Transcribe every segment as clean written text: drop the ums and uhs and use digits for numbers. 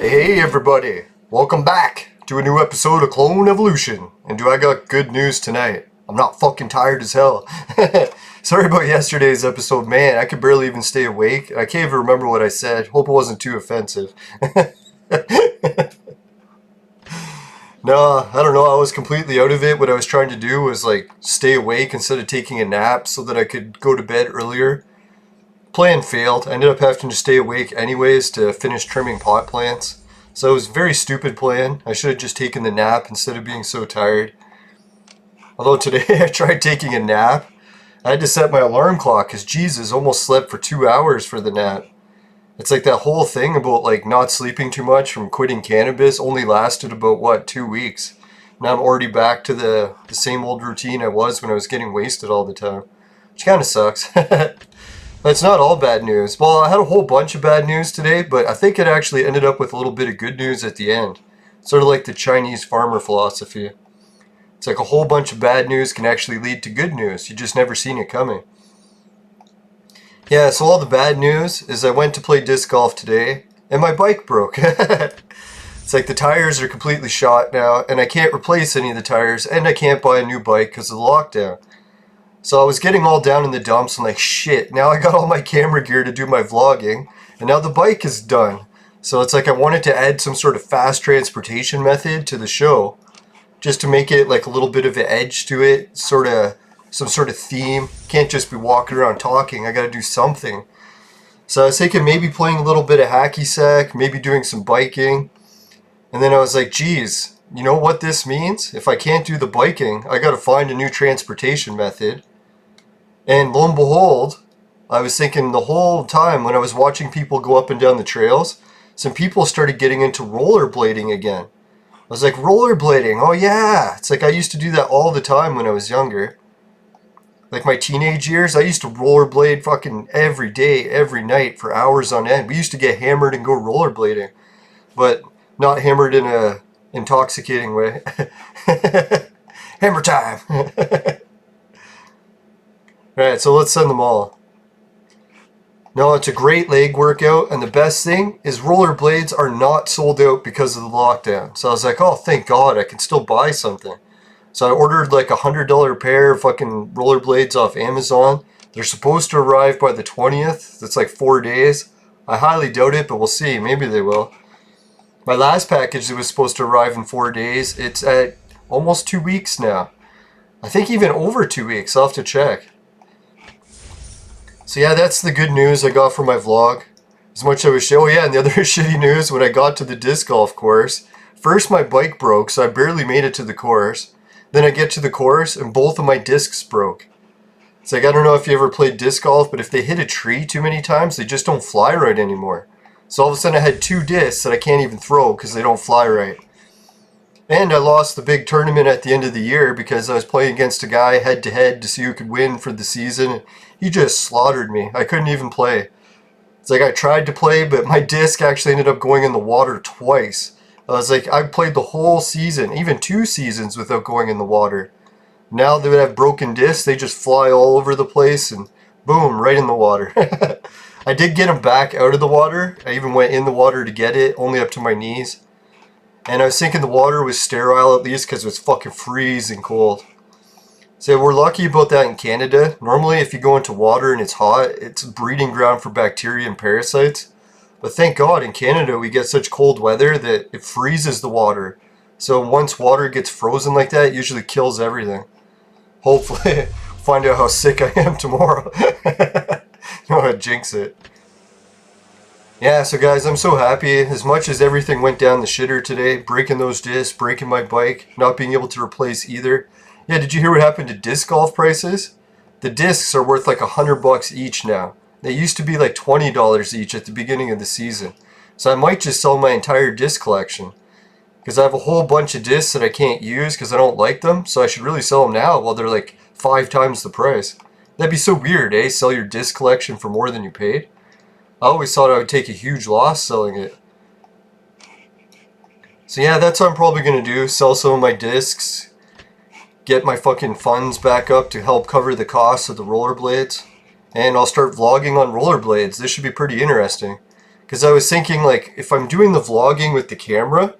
Hey everybody, welcome back to a new episode of Clone Evolution. And do I got good news tonight? I'm not fucking tired as hell. Sorry about yesterday's episode, man, I could barely even stay awake. I can't even remember what I said. Hope it wasn't too offensive. No, I don't know, I was completely out of it. What I was trying to do was like stay awake instead of taking a nap so that I could go to bed earlier. Plan failed. I ended up having to stay awake anyways to finish trimming pot plants. So it was a very stupid plan. I should have just taken the nap instead of being so tired. Although today I tried taking a nap. I had to set my alarm clock because Jesus almost slept for 2 hours for the nap. It's like that whole thing about like not sleeping too much from quitting cannabis only lasted about what, 2 weeks. Now I'm already back to the same old routine I was when I was getting wasted all the time. Which kind of sucks. But it's not all bad news. Well, I had a whole bunch of bad news today, but I think it actually ended up with a little bit of good news at the end. Sort of like the Chinese farmer philosophy. It's like a whole bunch of bad news can actually lead to good news. You just never seen it coming. Yeah, so all the bad news is I went to play disc golf today, and my bike broke. It's like the tires are completely shot now, and I can't replace any of the tires, and I can't buy a new bike because of the lockdown. So I was getting all down in the dumps and like, shit, now I got all my camera gear to do my vlogging, and now the bike is done. So it's like I wanted to add some sort of fast transportation method to the show, just to make it like a little bit of an edge to it, some sort of theme. Can't just be walking around talking, I gotta do something. So I was thinking maybe playing a little bit of hacky sack, maybe doing some biking, and then I was like, geez, you know what this means? If I can't do the biking, I gotta find a new transportation method. And lo and behold, I was thinking the whole time when I was watching people go up and down the trails, some people started getting into rollerblading again. I was like, rollerblading, oh yeah. It's like I used to do that all the time when I was younger. Like my teenage years, I used to rollerblade fucking every day, every night for hours on end. We used to get hammered and go rollerblading. But not hammered in a intoxicating way. Hammer time! Alright, so let's send them all. No, it's a great leg workout, and the best thing is rollerblades are not sold out because of the lockdown. So I was like, oh, thank God, I can still buy something. So I ordered like $100 pair of fucking rollerblades off Amazon. They're supposed to arrive by the 20th. That's like 4 days. I highly doubt it, but we'll see. Maybe they will. My last package that was supposed to arrive in 4 days, it's at almost 2 weeks now. I think even over 2 weeks. I'll have to check. So yeah, that's the good news I got from my vlog. As much as I was oh yeah, and the other shitty news, when I got to the disc golf course, first my bike broke, so I barely made it to the course. Then I get to the course, and both of my discs broke. It's like, I don't know if you ever played disc golf, but if they hit a tree too many times, they just don't fly right anymore. So all of a sudden I had 2 discs that I can't even throw because they don't fly right. And I lost the big tournament at the end of the year because I was playing against a guy head-to-head to see who could win for the season. He just slaughtered me. I couldn't even play. It's like I tried to play, but my disc actually ended up going in the water twice. I was like, I played the whole season, even 2 seasons without going in the water. Now they would have broken discs, they just fly all over the place and boom, right in the water. I did get them back out of the water. I even went in the water to get it, only up to my knees. And I was thinking the water was sterile at least because it was fucking freezing cold. So we're lucky about that in Canada. Normally if you go into water and it's hot, it's a breeding ground for bacteria and parasites. But thank God in Canada we get such cold weather that it freezes the water. So once water gets frozen like that, it usually kills everything. Hopefully find out how sick I am tomorrow. No, I jinx it. Yeah, so guys, I'm so happy. As much as everything went down the shitter today, breaking those discs, breaking my bike, not being able to replace either. Yeah, did you hear what happened to disc golf prices? The discs are worth like $100 each now. They used to be like $20 each at the beginning of the season. So I might just sell my entire disc collection. Because I have a whole bunch of discs that I can't use because I don't like them. So I should really sell them now while they're like 5 times the price. That'd be so weird, eh? Sell your disc collection for more than you paid. I always thought I would take a huge loss selling it. So yeah, that's what I'm probably going to do. Sell some of my discs. Get my fucking funds back up to help cover the costs of the rollerblades. And I'll start vlogging on rollerblades. This should be pretty interesting. Because I was thinking, like, if I'm doing the vlogging with the camera,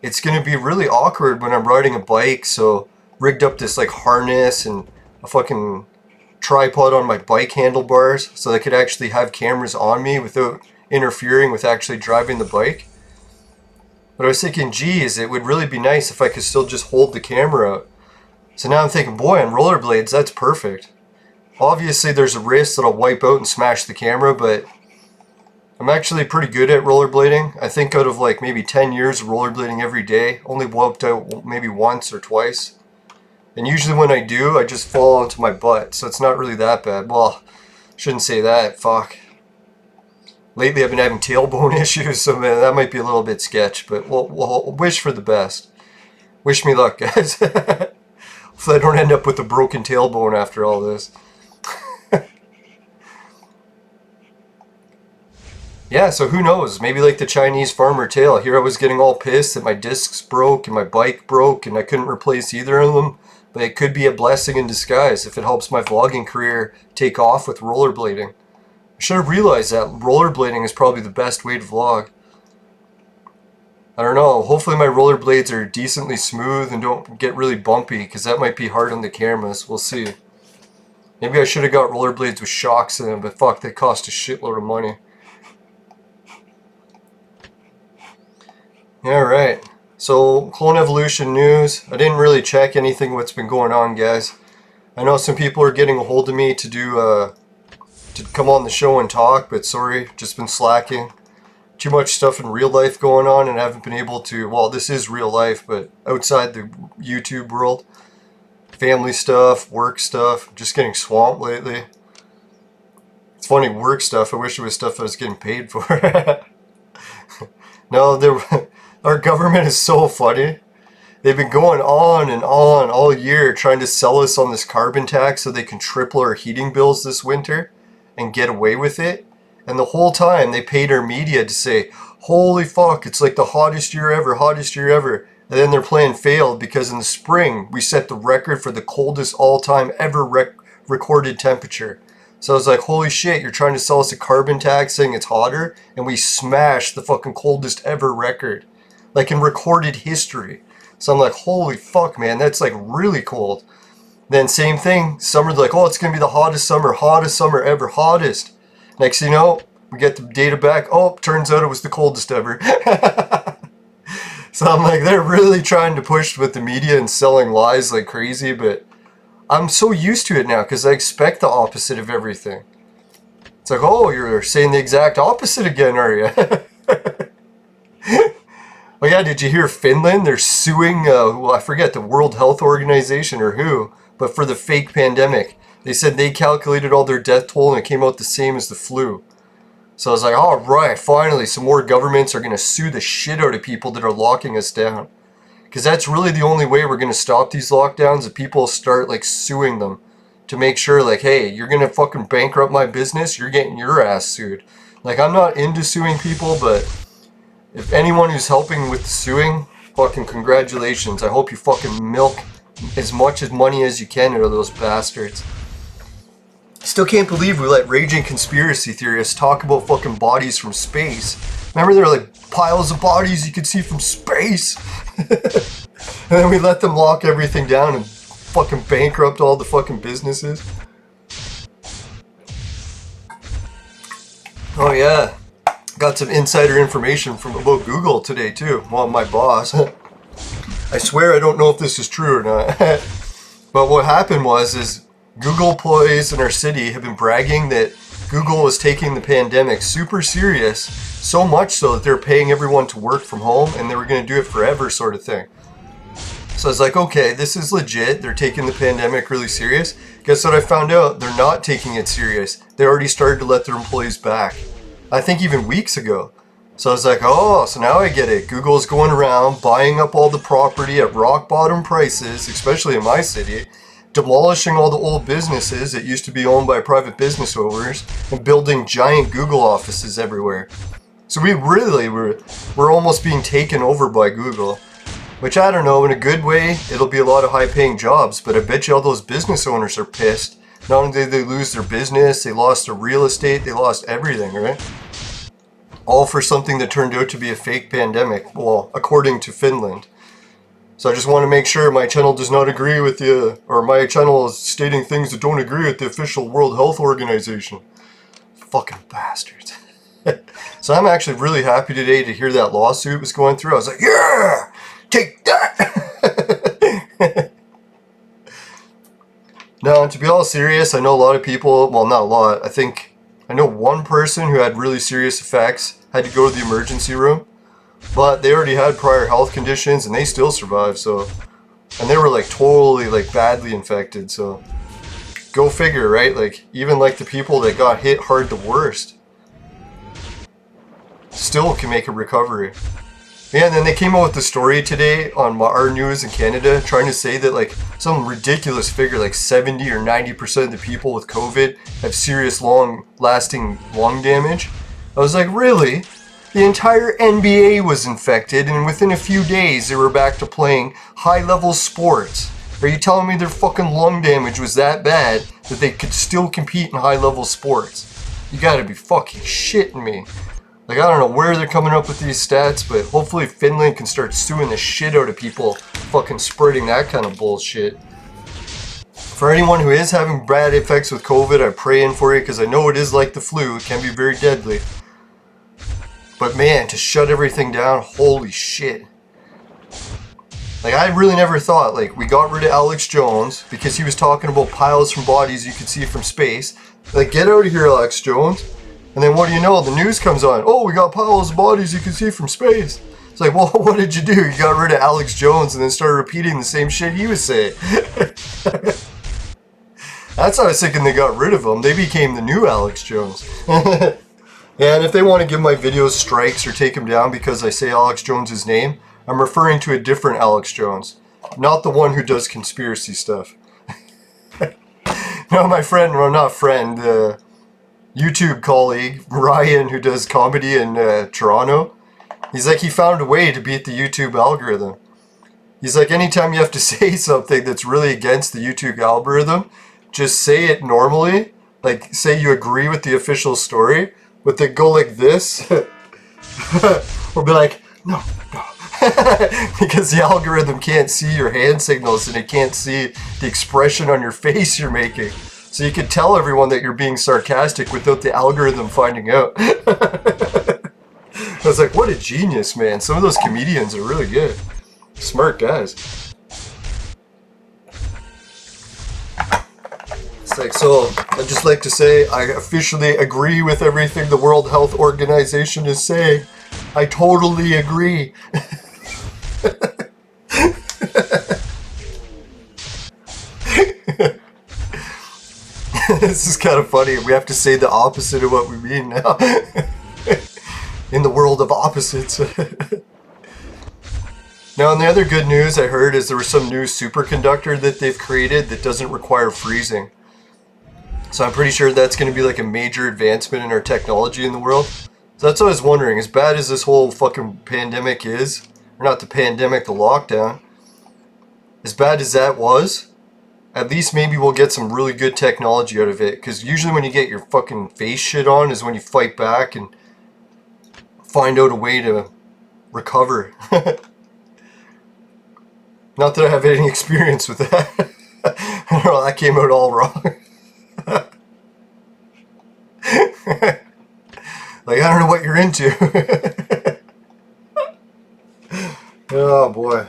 it's going to be really awkward when I'm riding a bike. So rigged up this like harness and a fucking tripod on my bike handlebars so I could actually have cameras on me without interfering with actually driving the bike. But I was thinking, geez, it would really be nice if I could still just hold the camera out. So now I'm thinking, boy, on rollerblades, that's perfect. Obviously, there's a risk that I'll wipe out and smash the camera, but I'm actually pretty good at rollerblading. I think out of like maybe 10 years of rollerblading every day, only wiped out maybe once or twice. And usually when I do, I just fall onto my butt, so it's not really that bad. Well, shouldn't say that, fuck. Lately I've been having tailbone issues, so man, that might be a little bit sketch, but we'll wish for the best. Wish me luck, guys. Hopefully I don't end up with a broken tailbone after all this. Yeah, so who knows? Maybe like the Chinese farmer tale. Here I was getting all pissed that my discs broke and my bike broke and I couldn't replace either of them. But it could be a blessing in disguise if it helps my vlogging career take off with rollerblading. I should have realized that rollerblading is probably the best way to vlog. I don't know. Hopefully my rollerblades are decently smooth and don't get really bumpy, because that might be hard on the cameras. We'll see. Maybe I should have got rollerblades with shocks in them, but fuck, they cost a shitload of money. Alright, so Clone Evolution news. I didn't really check anything what's been going on, guys. I know some people are getting a hold of me to come on the show and talk, but sorry, just been slacking. Too much stuff in real life going on, and I haven't been able to, well, this is real life, but outside the YouTube world. Family stuff, work stuff, just getting swamped lately. It's funny, work stuff, I wish it was stuff I was getting paid for. No, our government is so funny. They've been going on and on all year trying to sell us on this carbon tax so they can triple our heating bills this winter and get away with it. And the whole time they paid our media to say, holy fuck, it's like the hottest year ever, hottest year ever. And then their plan failed because in the spring we set the record for the coldest all-time ever recorded temperature. So I was like, holy shit, you're trying to sell us a carbon tax saying it's hotter? And we smashed the fucking coldest ever record. Like in recorded history. So I'm like, holy fuck, man, that's like really cold. Then same thing, summer's like, oh, it's going to be the hottest summer ever, hottest. Next thing you know, we get the data back. Oh, turns out it was the coldest ever. So I'm like, they're really trying to push with the media and selling lies like crazy, but I'm so used to it now because I expect the opposite of everything. It's like, oh, you're saying the exact opposite again, are you? Oh yeah, did you hear Finland? They're suing, well, I forget, the World Health Organization or who, but for the fake pandemic. They said they calculated all their death toll and it came out the same as the flu. So I was like, all right, finally, some more governments are going to sue the shit out of people that are locking us down. Because that's really the only way we're going to stop these lockdowns, if people start like suing them to make sure like, hey, you're going to fucking bankrupt my business, you're getting your ass sued. Like, I'm not into suing people, but if anyone who's helping with the suing, fucking congratulations. I hope you fucking milk as much as money as you can out of those bastards. Still can't believe we let raging conspiracy theorists talk about fucking bodies from space. Remember, there were like piles of bodies you could see from space? And then we let them lock everything down and fucking bankrupt all the fucking businesses. Oh yeah. Got some insider information from about Google today too. Well, my boss. I swear I don't know if this is true or not. But what happened is Google employees in our city have been bragging that Google was taking the pandemic super serious, so much so that they're paying everyone to work from home and they were going to do it forever sort of thing. So I was like, okay, this is legit. They're taking the pandemic really serious. Guess what I found out? They're not taking it serious. They already started to let their employees back. I think even weeks ago. So I was like, oh, so now I get it. Google's going around buying up all the property at rock bottom prices, especially in my city, demolishing all the old businesses that used to be owned by private business owners, and building giant Google offices everywhere. So we're almost being taken over by Google. Which, I don't know, in a good way, it'll be a lot of high-paying jobs, but I bet you all those business owners are pissed. Not only did they lose their business, they lost their real estate, they lost everything, right? All for something that turned out to be a fake pandemic. Well, according to Finland. So I just want to make sure my channel does not agree with the, or my channel is stating things that don't agree with the official World Health Organization. Fucking bastards. So I'm actually really happy today to hear that lawsuit was going through. I was like, yeah, take that. Now, to be all serious, I know a lot of people, well, not a lot, I know one person who had really serious effects, had to go to the emergency room, but they already had prior health conditions and they still survived, so, and they were like totally like badly infected, so go figure, right? Like, even like the people that got hit hard the worst still can make a recovery. Yeah, and then they came out with the story today on our news in Canada trying to say that like some ridiculous figure, like 70 or 90% of the people with COVID have serious long-lasting lung damage. I was like, really? The entire NBA was infected and within a few days they were back to playing high-level sports. Are you telling me their fucking lung damage was that bad that they could still compete in high-level sports? You gotta be fucking shitting me. Like, I don't know where they're coming up with these stats, but hopefully Finland can start suing the shit out of people fucking spreading that kind of bullshit. For anyone who is having bad effects with COVID, I'm praying for you because I know it is like the flu. It can be very deadly. But man, to shut everything down, holy shit. Like, I really never thought, like, we got rid of Alex Jones because he was talking about piles from bodies you could see from space. Like, get out of here, Alex Jones. And then what do you know? The news comes on. Oh, we got piles of bodies you can see from space. It's like, well, what did you do? You got rid of Alex Jones and then started repeating the same shit he was saying. That's how I was thinking they got rid of him. They became the new Alex Jones. And if they want to give my videos strikes or take them down because I say Alex Jones' name, I'm referring to a different Alex Jones. Not the one who does conspiracy stuff. No, my friend, well, not friend, YouTube colleague, Ryan, who does comedy in Toronto, he's like, he found a way to beat the YouTube algorithm. He's like, anytime you have to say something that's really against the YouTube algorithm, just say it normally, like say you agree with the official story, but then go like this, or be like, no, no, because the algorithm can't see your hand signals and it can't see the expression on your face you're making. So you can tell everyone that you're being sarcastic without the algorithm finding out. I was like, what a genius, man. Some of those comedians are really good. Smart guys. It's like, so I'd just like to say I officially agree with everything the World Health Organization is saying. I totally agree. This is kind of funny. We have to say the opposite of what we mean now. In the world of opposites. Now, and the other good news I heard is there was some new superconductor that they've created that doesn't require freezing. So I'm pretty sure that's going to be like a major advancement in our technology in the world. So that's what I was wondering. As bad as this whole fucking pandemic is, or not the pandemic, the lockdown, as bad as that was, at least maybe we'll get some really good technology out of it. Because usually when you get your fucking face shit on is when you fight back and find out a way to recover. Not that I have any experience with that. I don't know, that came out all wrong. Like, I don't know what you're into. Oh boy.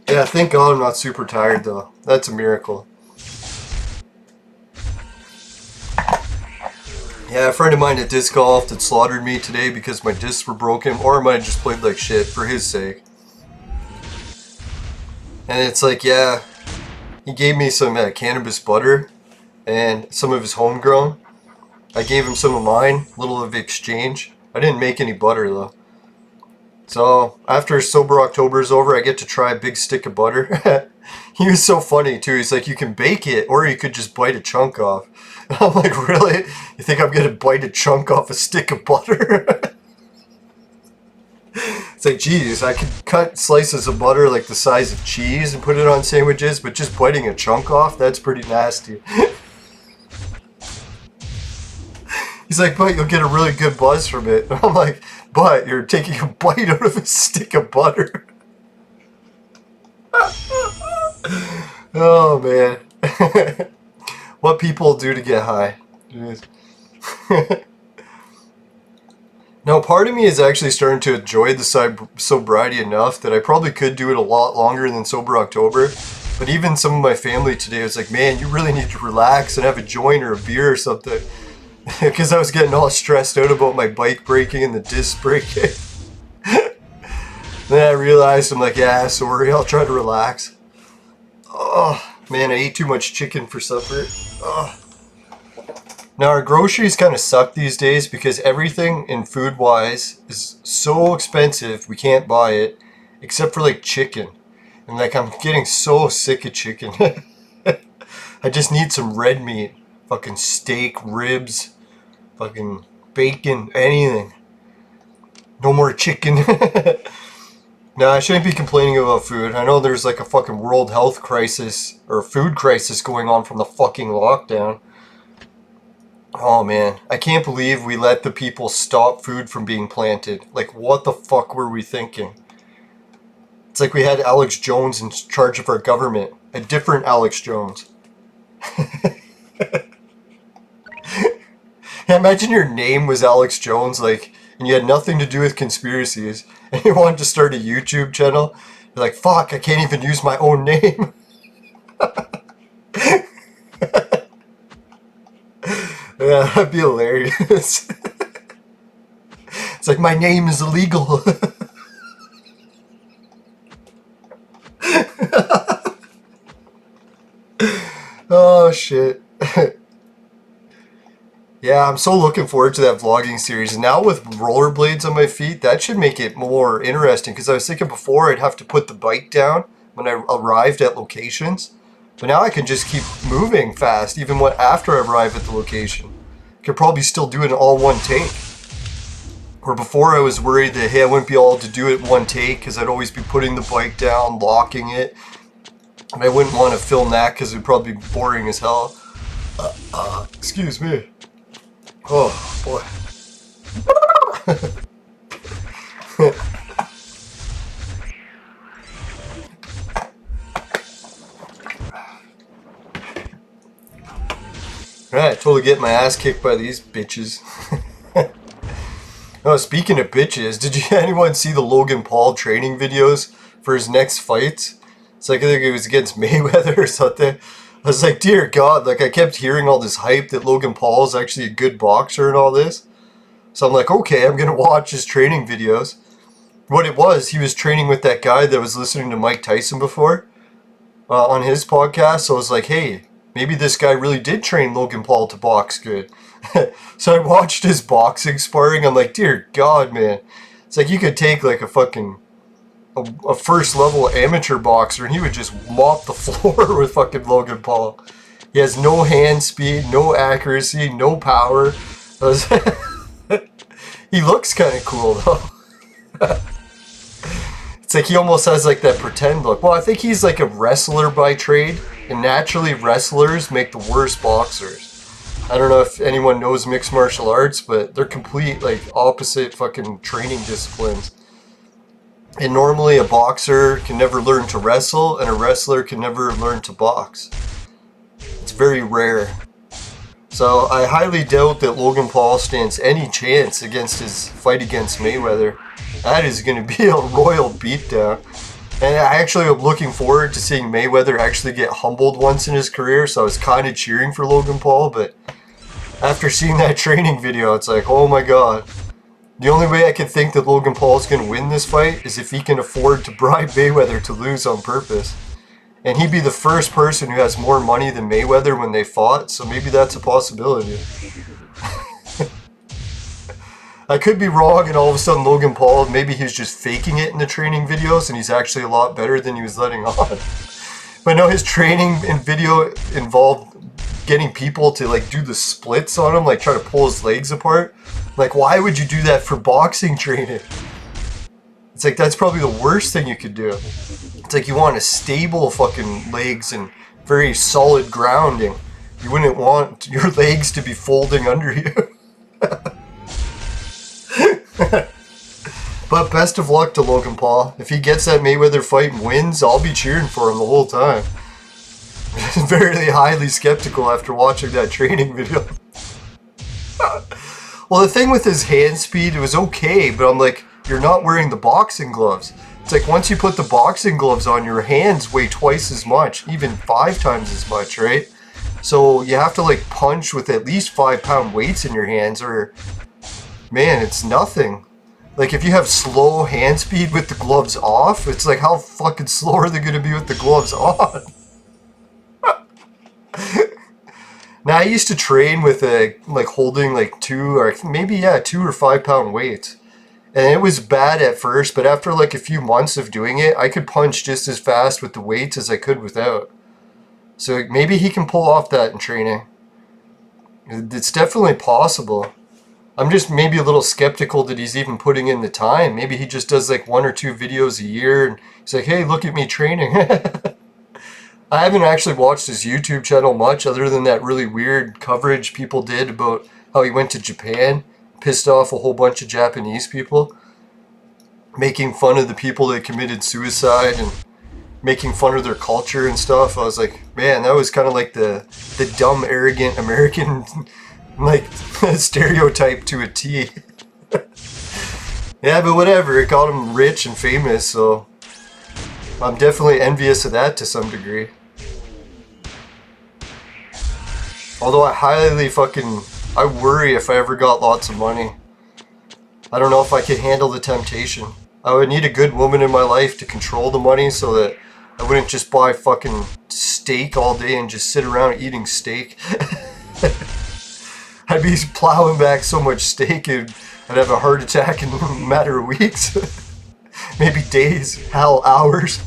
Yeah, thank God I'm not super tired though. That's a miracle. Yeah, a friend of mine at disc golf that slaughtered me today because my discs were broken, or I might have just played like shit for his sake. And it's like, yeah, he gave me some cannabis butter and some of his homegrown. I gave him some of mine, little of exchange. I didn't make any butter though. So after Sober October is over, I get to try a big stick of butter. He was so funny too. He's like, you can bake it or you could just bite a chunk off. And I'm like, really? You think I'm going to bite a chunk off a stick of butter? It's like, geez, I could cut slices of butter like the size of cheese and put it on sandwiches, but just biting a chunk off, that's pretty nasty. He's like, but you'll get a really good buzz from it. I'm like, but you're taking a bite out of a stick of butter. Oh man. What people do to get high. Now, part of me is actually starting to enjoy the sobriety enough that I probably could do it a lot longer than Sober October. But even some of my family today was like, man, you really need to relax and have a joint or a beer or something. Because I was getting all stressed out about my bike breaking and the disc breaking. Then I realized, I'm like, yeah, sorry, I'll try to relax. Oh, man, I ate too much chicken for supper. Oh. Now, our groceries kind of suck these days because everything in food-wise is so expensive, we can't buy it, except for, like, chicken. And, like, I'm getting so sick of chicken. I just need some red meat. Fucking steak, ribs, fucking bacon, anything. No more chicken. No, I shouldn't be complaining about food. I know there's, like, a fucking world health crisis, or food crisis going on from the fucking lockdown. Oh man, I can't believe we let the people stop food from being planted. Like, what the fuck were we thinking? It's like we had Alex Jones in charge of our government. A different Alex Jones. Imagine your name was Alex Jones, like, and you had nothing to do with conspiracies, and you wanted to start a YouTube channel. You're like, fuck, I can't even use my own name. Yeah, that'd be hilarious. It's like, my name is illegal. Oh, shit. Yeah, I'm so looking forward to that vlogging series. And now with rollerblades on my feet, that should make it more interesting. Because I was thinking before I'd have to put the bike down when I arrived at locations. But now I can just keep moving fast, even after I arrive at the location. I could probably still do it in all one take. Or before I was worried that, hey, I wouldn't be able to do it one take because I'd always be putting the bike down, locking it. And I wouldn't want to film that because it would probably be boring as hell. Excuse me. Oh, boy. Alright, totally getting my ass kicked by these bitches. Oh, speaking of bitches, did anyone see the Logan Paul training videos for his next fights? It's like, I think it was against Mayweather or something. I was like, dear God, like I kept hearing all this hype that Logan Paul is actually a good boxer and all this. So I'm like, okay, I'm gonna watch his training videos. What it was, he was training with that guy that was listening to Mike Tyson before on his podcast. So I was like, hey, maybe this guy really did train Logan Paul to box good. So I watched his boxing sparring. I'm like, dear God, man. It's like you could take like a fucking a first level amateur boxer and he would just mop the floor with fucking Logan Paul. He has no hand speed, no accuracy, no power. He looks kind of cool though. It's like he almost has like that pretend look. Well, I think he's like a wrestler by trade, and naturally wrestlers make the worst boxers. I don't know if anyone knows mixed martial arts, but they're complete like opposite fucking training disciplines. And normally a boxer can never learn to wrestle, and a wrestler can never learn to box. It's very rare. So I highly doubt that Logan Paul stands any chance against his fight against Mayweather. That is going to be a royal beatdown. And I actually am looking forward to seeing Mayweather actually get humbled once in his career, so I was kind of cheering for Logan Paul, but after seeing that training video, it's like, oh my God. The only way I can think that Logan Paul is going to win this fight is if he can afford to bribe Mayweather to lose on purpose. And he'd be the first person who has more money than Mayweather when they fought, so maybe that's a possibility. I could be wrong, and all of a sudden Logan Paul, maybe he's just faking it in the training videos, and he's actually a lot better than he was letting on. But no, his training and video involved getting people to like do the splits on him, like try to pull his legs apart. Like, why would you do that for boxing training? It's like, that's probably the worst thing you could do. It's like you want a stable fucking legs and very solid grounding. You wouldn't want your legs to be folding under you. But best of luck to Logan Paul. If he gets that Mayweather fight and wins, I'll be cheering for him the whole time. Very highly skeptical after watching that training video. Well, the thing with his hand speed, it was okay, but I'm like, you're not wearing the boxing gloves. It's like once you put the boxing gloves on, your hands weigh twice as much, even 5 times as much, right? So you have to like punch with at least 5-pound weights in your hands, or man, it's nothing. Like if you have slow hand speed with the gloves off, it's like how fucking slow are they going to be with the gloves on? Now I used to train with like holding like 2 or 5-pound weights. And it was bad at first, but after like a few months of doing it, I could punch just as fast with the weights as I could without. So maybe he can pull off that in training. It's definitely possible. I'm just maybe a little skeptical that he's even putting in the time. Maybe he just does like 1 or 2 videos a year and he's like, hey, look at me training. I haven't actually watched his YouTube channel much other than that really weird coverage people did about how he went to Japan, pissed off a whole bunch of Japanese people, making fun of the people that committed suicide and making fun of their culture and stuff. I was like, man, that was kind of like the dumb, arrogant American like stereotype to a T. Yeah, but whatever, it got him rich and famous, so I'm definitely envious of that to some degree. Although I worry if I ever got lots of money. I don't know if I could handle the temptation. I would need a good woman in my life to control the money so that I wouldn't just buy fucking steak all day and just sit around eating steak. I'd be plowing back so much steak I'd have a heart attack in a matter of weeks. Maybe days, hell, hours.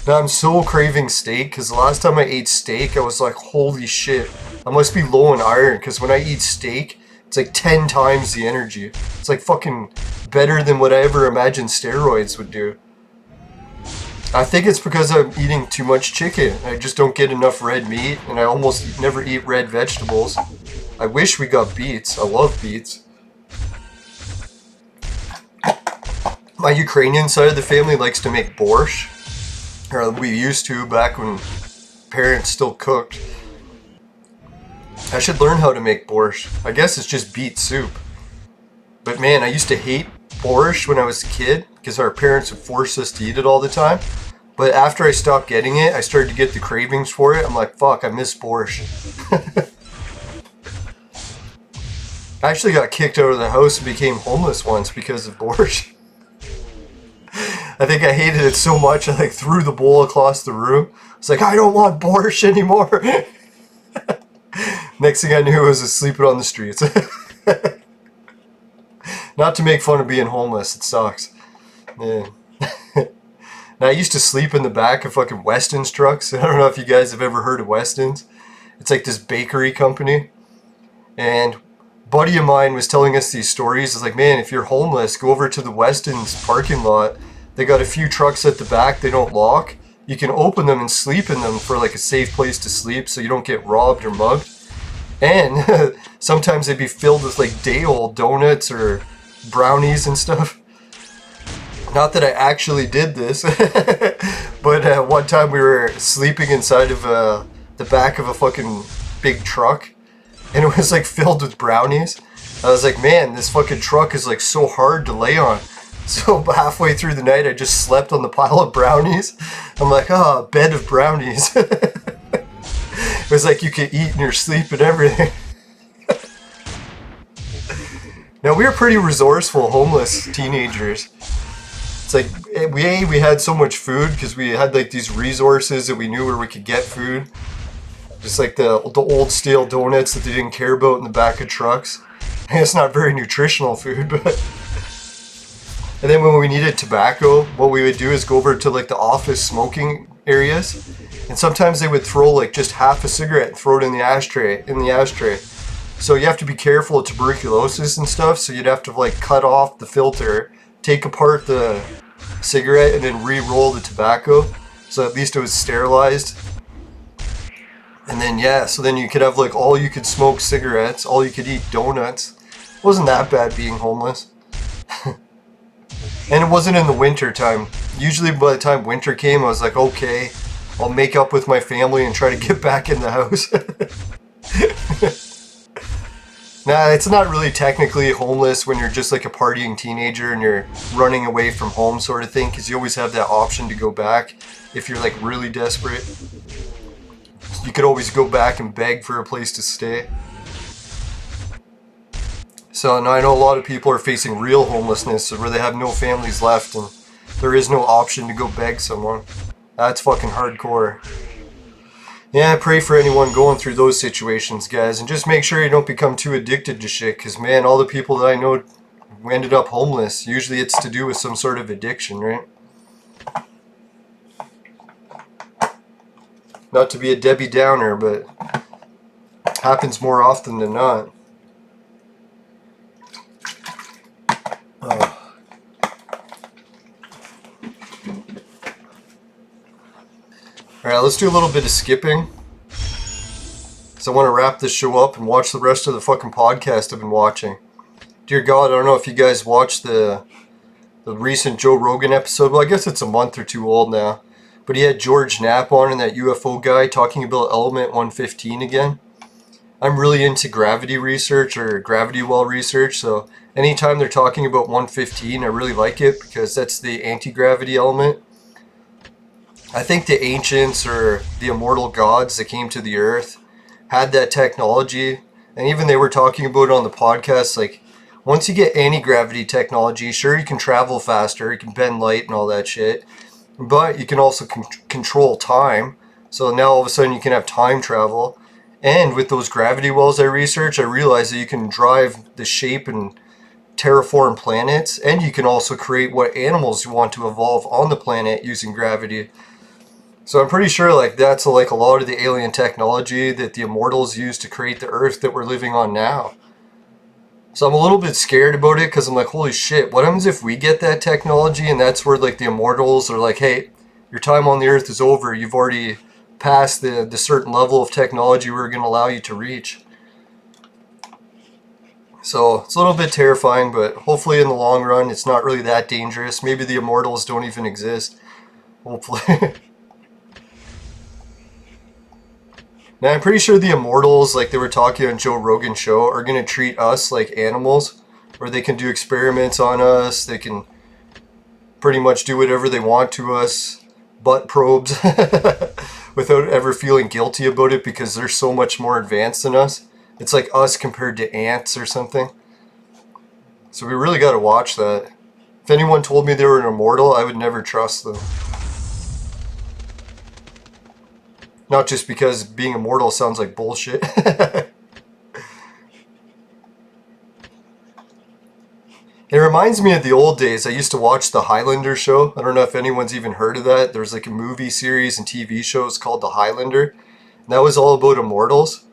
Now I'm so craving steak because the last time I ate steak I was like, holy shit, I must be low in iron, because when I eat steak it's like 10 times the energy. It's like fucking better than what I ever imagined steroids would do. I think it's because I'm eating too much chicken. I just don't get enough red meat, and I almost never eat red vegetables. I wish we got beets. I love beets. My Ukrainian side of the family likes to make borscht. Or we used to back when parents still cooked. I should learn how to make borscht. I guess it's just beet soup. But man, I used to hate borscht when I was a kid because our parents would force us to eat it all the time. But after I stopped getting it, I started to get the cravings for it. I'm like, fuck, I miss borscht. I actually got kicked out of the house and became homeless once because of borscht. I think I hated it so much I like threw the bowl across the room. It's like, I don't want borscht anymore. Next thing I knew, I was sleeping on the streets. Not to make fun of being homeless, it sucks. Yeah. Now, I used to sleep in the back of fucking Weston's trucks. I don't know if you guys have ever heard of Weston's. It's like this bakery company. And a buddy of mine was telling us these stories. It's like, man, if you're homeless, go over to the Weston's parking lot. They got a few trucks at the back. They don't lock. You can open them and sleep in them for like a safe place to sleep so you don't get robbed or mugged. And sometimes they'd be filled with like day-old donuts or brownies and stuff. Not that I actually did this, but one time we were sleeping inside of the back of a fucking big truck, and it was like filled with brownies. I was like, man, this fucking truck is like so hard to lay on. So halfway through the night, I just slept on the pile of brownies. I'm like, a bed of brownies. It was like you could eat in your sleep and everything. Now, we were pretty resourceful, homeless teenagers. It's like, we had so much food because we had like these resources that we knew where we could get food. Just like the old stale donuts that they didn't care about in the back of trucks. And it's not very nutritional food, but... And then when we needed tobacco, what we would do is go over to like the office smoking areas. And sometimes they would throw like just half a cigarette and throw it in the ashtray. So you have to be careful of tuberculosis and stuff. So you'd have to like cut off the filter, take apart the cigarette, and then re-roll the tobacco. So at least it was sterilized. And then, yeah, so then you could have like all you could smoke cigarettes, all you could eat donuts. Wasn't that bad being homeless. And it wasn't in the winter time. Usually by the time winter came, I was like, okay, I'll make up with my family and try to get back in the house. Nah, it's not really technically homeless when you're just like a partying teenager and you're running away from home sort of thing, because you always have that option to go back if you're like really desperate. You could always go back and beg for a place to stay. So now I know a lot of people are facing real homelessness where they have no families left and there is no option to go beg someone. That's fucking hardcore. Yeah, I pray for anyone going through those situations, guys, and just make sure you don't become too addicted to shit, because, man, all the people that I know who ended up homeless, usually it's to do with some sort of addiction, right? Not to be a Debbie Downer, but happens more often than not. Alright, let's do a little bit of skipping. So I want to wrap this show up and watch the rest of the fucking podcast I've been watching. Dear God, I don't know if you guys watched the recent Joe Rogan episode. Well, I guess it's a month or two old now. But he had George Knapp on and that UFO guy talking about Element 115 again. I'm really into gravity research or gravity well research, so anytime they're talking about 115, I really like it because that's the anti-gravity element. I think the ancients or the immortal gods that came to the earth had that technology, and even they were talking about it on the podcast, like, once you get anti-gravity technology, sure, you can travel faster, you can bend light and all that shit, but you can also control time, so now all of a sudden you can have time travel. And with those gravity wells I researched, I realized that you can drive the shape and terraform planets, and you can also create what animals you want to evolve on the planet using gravity. So I'm pretty sure like that's like a lot of the alien technology that the immortals used to create the Earth that we're living on now. So I'm a little bit scared about it because I'm like, holy shit, what happens if we get that technology and that's where like the immortals are like, hey, your time on the Earth is over. You've already passed the certain level of technology we're going to allow you to reach. So it's a little bit terrifying, but hopefully in the long run it's not really that dangerous. Maybe the immortals don't even exist. Hopefully. Now, I'm pretty sure the immortals, like they were talking on Joe Rogan's show, are going to treat us like animals, where they can do experiments on us, they can pretty much do whatever they want to us, butt probes, without ever feeling guilty about it because they're so much more advanced than us. It's like us compared to ants or something. So we really got to watch that. If anyone told me they were an immortal, I would never trust them. Not just because being immortal sounds like bullshit. It reminds me of the old days. I used to watch the Highlander show. I don't know if anyone's even heard of that. There's like a movie series and TV shows called The Highlander. And that was all about immortals.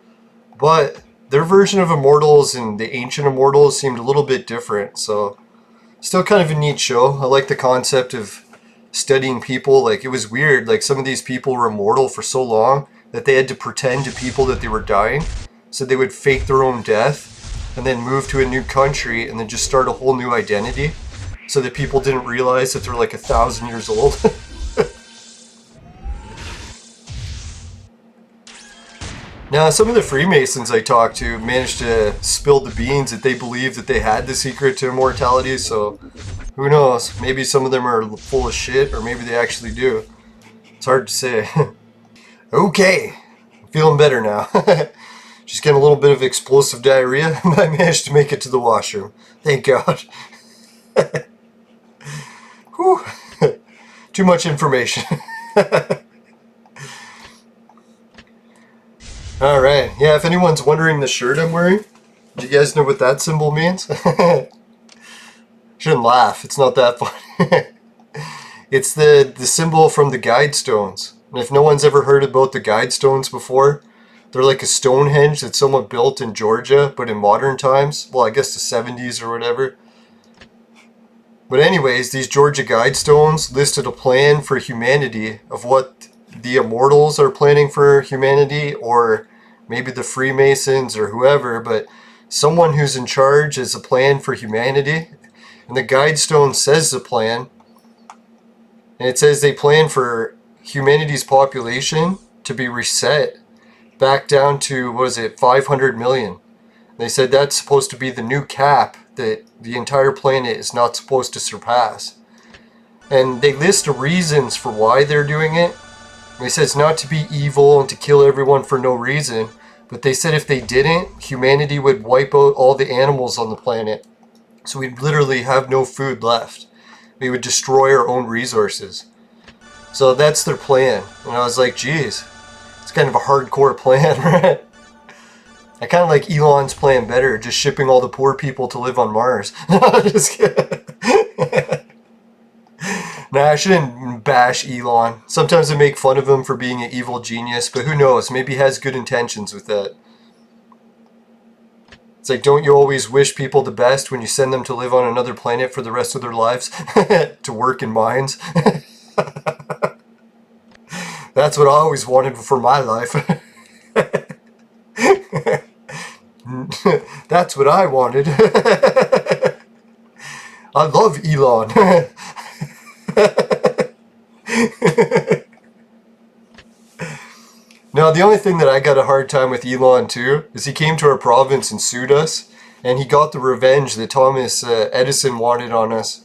But their version of immortals and the ancient immortals seemed a little bit different. So still kind of a neat show. I like the concept of studying people. Like, it was weird, like some of these people were immortal for so long that they had to pretend to people that they were dying, so they would fake their own death and then move to a new country and then just start a whole new identity so that people didn't realize that they're like 1,000 years old. Now, some of the Freemasons I talked to managed to spill the beans that they believed that they had the secret to immortality, so who knows? Maybe some of them are full of shit, or maybe they actually do. It's hard to say. Okay, I'm feeling better now. Just getting a little bit of explosive diarrhea, but I managed to make it to the washroom. Thank God. Whew. Too much information. Alright, yeah, if anyone's wondering the shirt I'm wearing, do you guys know what that symbol means? Shouldn't laugh, it's not that funny. It's the symbol from the Guidestones. And if no one's ever heard about the Guidestones before, they're like a Stonehenge that someone built in Georgia, but in modern times. Well, I guess the 70s or whatever. But anyways, these Georgia Guidestones listed a plan for humanity of what the immortals are planning for humanity, or maybe the Freemasons or whoever, but someone who's in charge is a plan for humanity, and the Guidestone says the plan, and it says they plan for humanity's population to be reset back down to, what is it, 500 million. They said that's supposed to be the new cap that the entire planet is not supposed to surpass. And they list the reasons for why they're doing it. They said it's not to be evil and to kill everyone for no reason, but they said if they didn't, humanity would wipe out all the animals on the planet. So we'd literally have no food left. We would destroy our own resources. So that's their plan. And I was like, geez, it's kind of a hardcore plan, right? I kind of like Elon's plan better, just shipping all the poor people to live on Mars. Just kidding. Nah, I shouldn't bash Elon. Sometimes I make fun of him for being an evil genius, but who knows? Maybe he has good intentions with that. It's like, don't you always wish people the best when you send them to live on another planet for the rest of their lives? To work in mines? That's what I always wanted for my life. That's what I wanted. I love Elon. Now, the only thing that I got a hard time with Elon too is he came to our province and sued us, and he got the revenge that Thomas Edison wanted on us.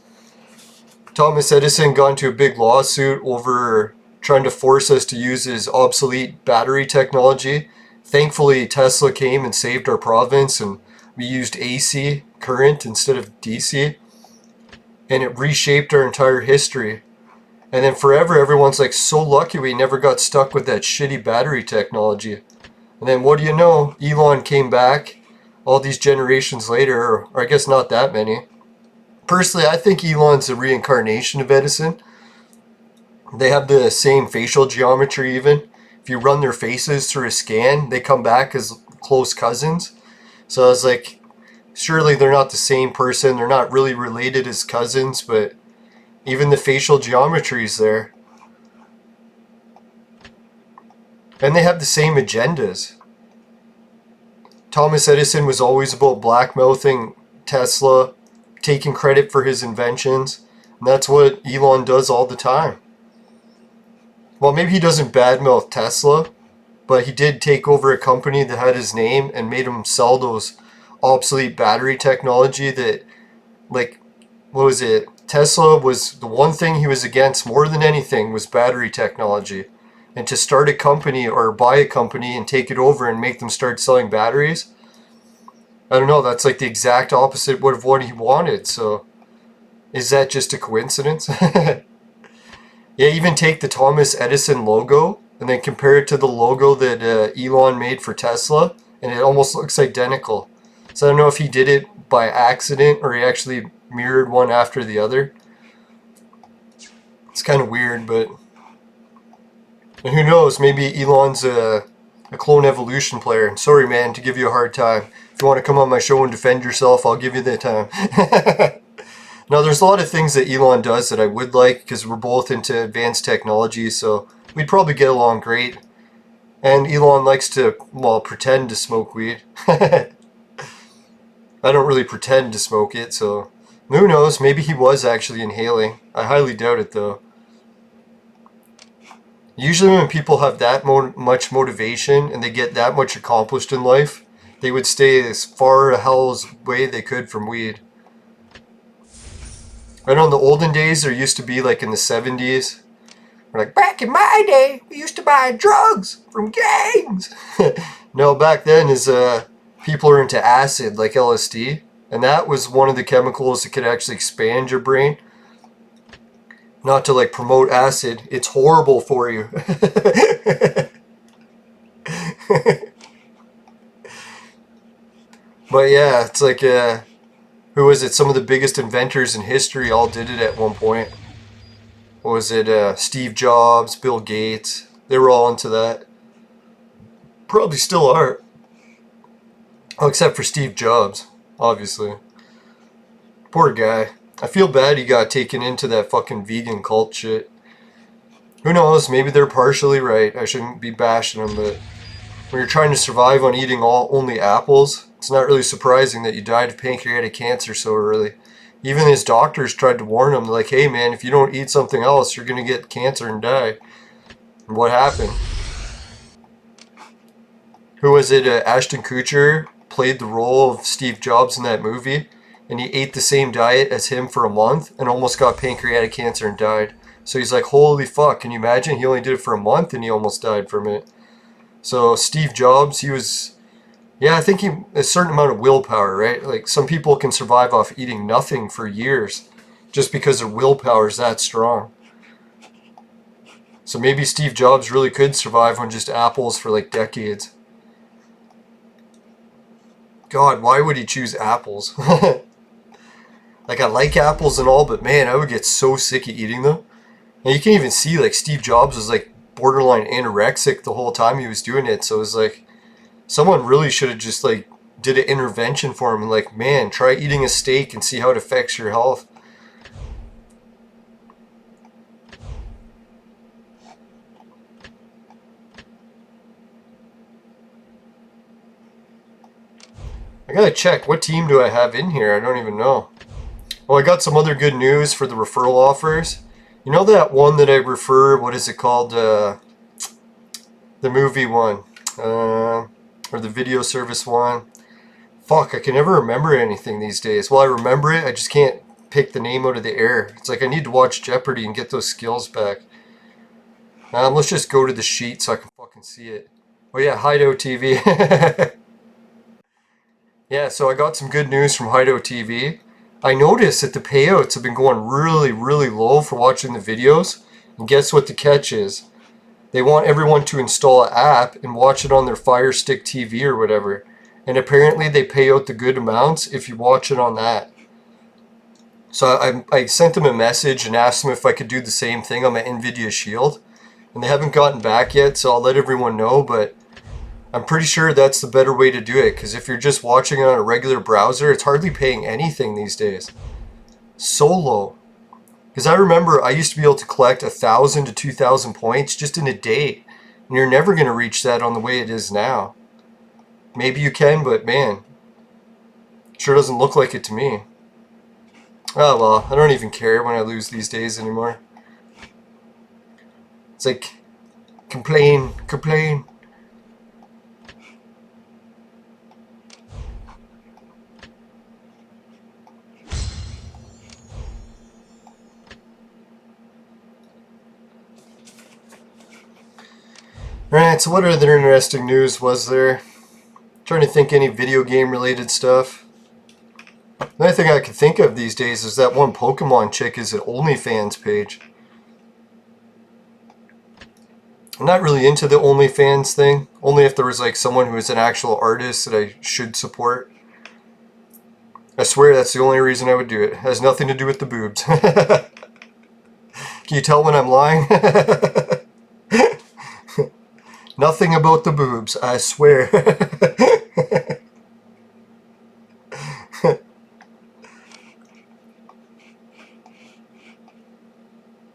Thomas Edison got into a big lawsuit over trying to force us to use his obsolete battery technology. Thankfully, Tesla came and saved our province, and we used AC current instead of DC, and it reshaped our entire history. And then forever, everyone's like so lucky we never got stuck with that shitty battery technology. And then what do you know? Elon came back all these generations later, or I guess not that many. Personally, I think Elon's a reincarnation of Edison. They have the same facial geometry even. If you run their faces through a scan, they come back as close cousins. So I was like, surely they're not the same person. They're not really related as cousins, but even the facial geometry is there. And they have the same agendas. Thomas Edison was always about blackmouthing Tesla, taking credit for his inventions. And that's what Elon does all the time. Well, maybe he doesn't badmouth Tesla, but he did take over a company that had his name and made him sell those obsolete battery technology that, like, what was it? Tesla was the one thing he was against more than anything was battery technology. And to start a company or buy a company and take it over and make them start selling batteries, I don't know, that's like the exact opposite of what he wanted. So is that just a coincidence? Yeah, even take the Thomas Edison logo and then compare it to the logo that Elon made for Tesla, and it almost looks identical. So I don't know if he did it by accident or he actually mirrored one after the other. It's kind of weird, but... And who knows, maybe Elon's a clone evolution player. Sorry, man, to give you a hard time. If you want to come on my show and defend yourself, I'll give you the time. Now, there's a lot of things that Elon does that I would like, because we're both into advanced technology, so we'd probably get along great. And Elon likes to, well, pretend to smoke weed. I don't really pretend to smoke it, so who knows, maybe he was actually inhaling. I highly doubt it, though. Usually when people have that much motivation and they get that much accomplished in life, they would stay as far the hell's way they could from weed. I know in the olden days, there used to be, like in the 70s, we're like, back in my day, we used to buy drugs from gangs. No, back then is people are into acid, like LSD, and that was one of the chemicals that could actually expand your brain. Not to like promote acid, it's horrible for you. But yeah, it's like, who was it? Some of the biggest inventors in history all did it at one point. What was it? Steve Jobs, Bill Gates. They were all into that. Probably still are. Oh, except for Steve Jobs, obviously. Poor guy. I feel bad he got taken into that fucking vegan cult shit. Who knows? Maybe they're partially right. I shouldn't be bashing them, but when you're trying to survive on eating only apples, it's not really surprising that you died of pancreatic cancer so early. Even his doctors tried to warn him, like, hey man, if you don't eat something else, you're going to get cancer and die. And what happened? Who was it? Ashton Kutcher played the role of Steve Jobs in that movie, and he ate the same diet as him for a month and almost got pancreatic cancer and died. So he's like, holy fuck, can you imagine? He only did it for a month and he almost died from it. So Steve Jobs, he was, yeah, I think a certain amount of willpower, right? Like some people can survive off eating nothing for years just because their willpower is that strong. So maybe Steve Jobs really could survive on just apples for like decades. God, why would he choose apples? Like, I like apples and all, but man, I would get so sick of eating them. And you can even see, like, Steve Jobs was, like, borderline anorexic the whole time he was doing it. So it was like, someone really should have just, like, did an intervention for him. And, like, man, try eating a steak and see how it affects your health. I gotta check, what team do I have in here? I don't even know. Well, I got some other good news for the referral offers. You know that one that I refer, what is it called? The movie one. Or the video service one. Fuck, I can never remember anything these days. Well, I remember it, I just can't pick the name out of the air. It's like I need to watch Jeopardy and get those skills back. Let's just go to the sheet so I can fucking see it. Oh yeah, Hideout TV. Yeah, so I got some good news from Hideout TV. I noticed that the payouts have been going really, really low for watching the videos. And guess what the catch is? They want everyone to install an app and watch it on their Fire Stick TV or whatever. And apparently they pay out the good amounts if you watch it on that. So I sent them a message and asked them if I could do the same thing on my NVIDIA Shield. And they haven't gotten back yet, so I'll let everyone know, but I'm pretty sure that's the better way to do it, because if you're just watching it on a regular browser, it's hardly paying anything these days. So low. Because I remember I used to be able to collect 1,000 to 2,000 points just in a day. And you're never going to reach that on the way it is now. Maybe you can, but man, sure doesn't look like it to me. Oh well, I don't even care when I lose these days anymore. It's like, complain, complain. Alright, so what other interesting news was there? Trying to think any video game related stuff. The only thing I can think of these days is that one Pokemon chick is an OnlyFans page. I'm not really into the OnlyFans thing. Only if there was like someone who is an actual artist that I should support. I swear that's the only reason I would do it. It has nothing to do with the boobs. Can you tell when I'm lying? Nothing about the boobs, I swear.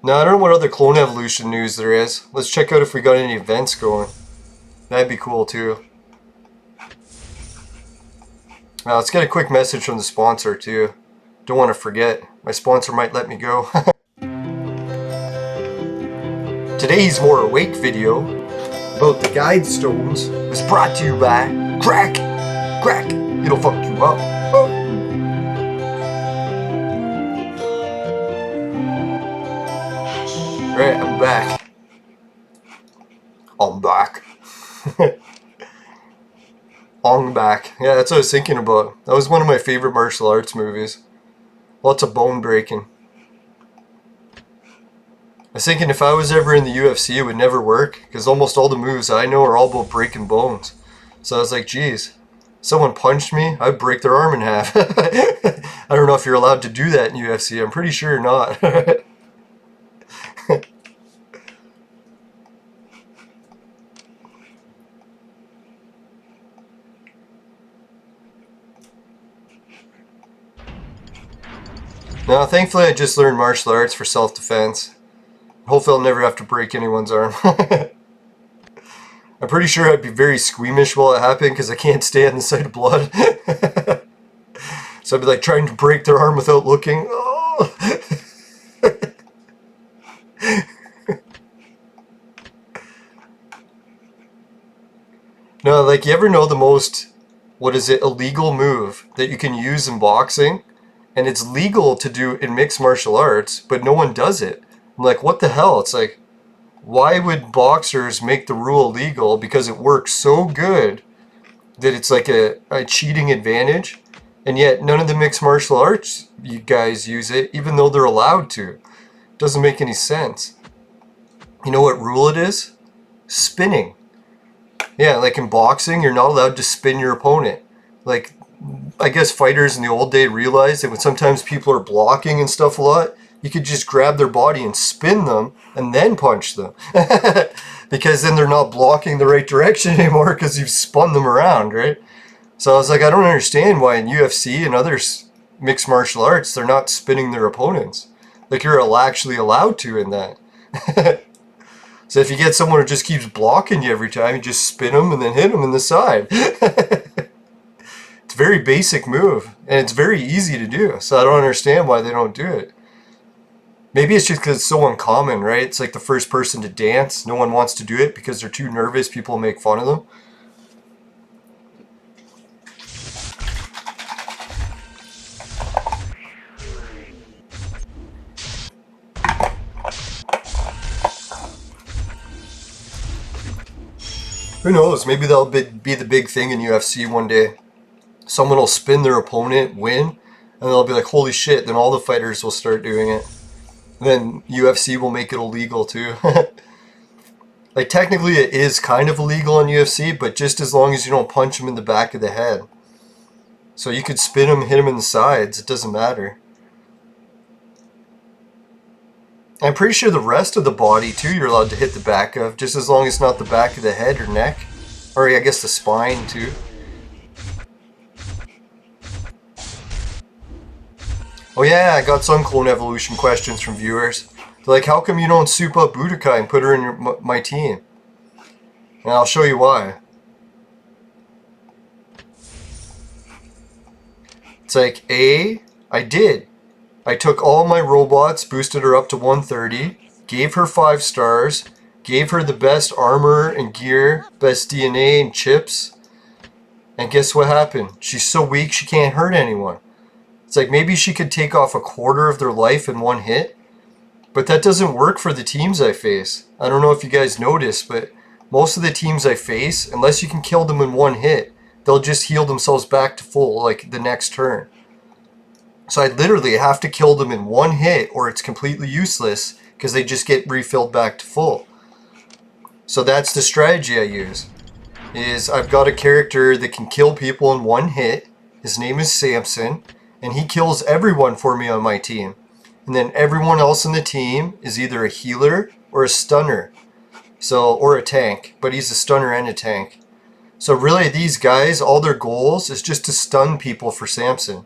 Now, I don't know what other clone evolution news there is. Let's check out if we got any events going. That'd be cool too. Now, let's get a quick message from the sponsor too. Don't want to forget. My sponsor might let me go. Today's More Awake video about the guide stones was brought to you by Crack. Crack, it'll fuck you up. Alright, I'm back. I'm back. I'm back. Yeah, that's what I was thinking about. That was one of my favorite martial arts movies. Lots of bone breaking. I was thinking if I was ever in the UFC, it would never work, because almost all the moves I know are all about breaking bones. So I was like, geez, someone punched me, I'd break their arm in half. I don't know if you're allowed to do that in UFC. I'm pretty sure you're not. No, thankfully I just learned martial arts for self-defense. Hopefully I'll never have to break anyone's arm. I'm pretty sure I'd be very squeamish while it happened because I can't stand the sight of blood. So I'd be like trying to break their arm without looking. Oh. No, like, you ever know the most, what is it, illegal move that you can use in boxing? And it's legal to do in mixed martial arts, but no one does it. I'm like, what the hell? It's like, why would boxers make the rule illegal? Because it works so good that it's like a cheating advantage. And yet none of the mixed martial arts you guys use it, even though they're allowed to. It doesn't make any sense. You know what rule it is? Spinning. Yeah, like in boxing, you're not allowed to spin your opponent. Like, I guess fighters in the old day realized that when sometimes people are blocking and stuff a lot, you could just grab their body and spin them and then punch them. Because then they're not blocking the right direction anymore because you've spun them around, right? So I was like, I don't understand why in UFC and other mixed martial arts, they're not spinning their opponents. Like, you're actually allowed to in that. So if you get someone who just keeps blocking you every time, you just spin them and then hit them in the side. It's a very basic move, and it's very easy to do. So I don't understand why they don't do it. Maybe it's just because it's so uncommon, right? It's like the first person to dance. No one wants to do it because they're too nervous. People make fun of them. Who knows? Maybe that'll be the big thing in UFC one day. Someone will spin their opponent, win, and they'll be like, holy shit, then all the fighters will start doing it. And then UFC will make it illegal too. Like, technically it is kind of illegal in UFC, but just as long as you don't punch them in the back of the head. So you could spin them, hit them in the sides, it doesn't matter. I'm pretty sure the rest of the body too you're allowed to hit the back of, just as long as it's not the back of the head or neck. Or I guess the spine too. Oh yeah, I got some clone evolution questions from viewers. They're like, how come you don't soup up Budokai and put her in my team? And I'll show you why. It's like, I did. I took all my robots, boosted her up to 130, gave her 5 stars, gave her the best armor and gear, best DNA and chips, and guess what happened? She's so weak she can't hurt anyone. It's like, maybe she could take off 1/4 of their life in one hit, but that doesn't work for the teams I face. I don't know if you guys noticed, but most of the teams I face, unless you can kill them in one hit, they'll just heal themselves back to full, like the next turn. So I literally have to kill them in one hit or it's completely useless because they just get refilled back to full. So that's the strategy I use. Is I've got a character that can kill people in one hit. His name is Samson, and he kills everyone for me on my team. And then everyone else in the team is either a healer or a stunner. So, or a tank, but he's a stunner and a tank. So really these guys, all their goals is just to stun people for Samson.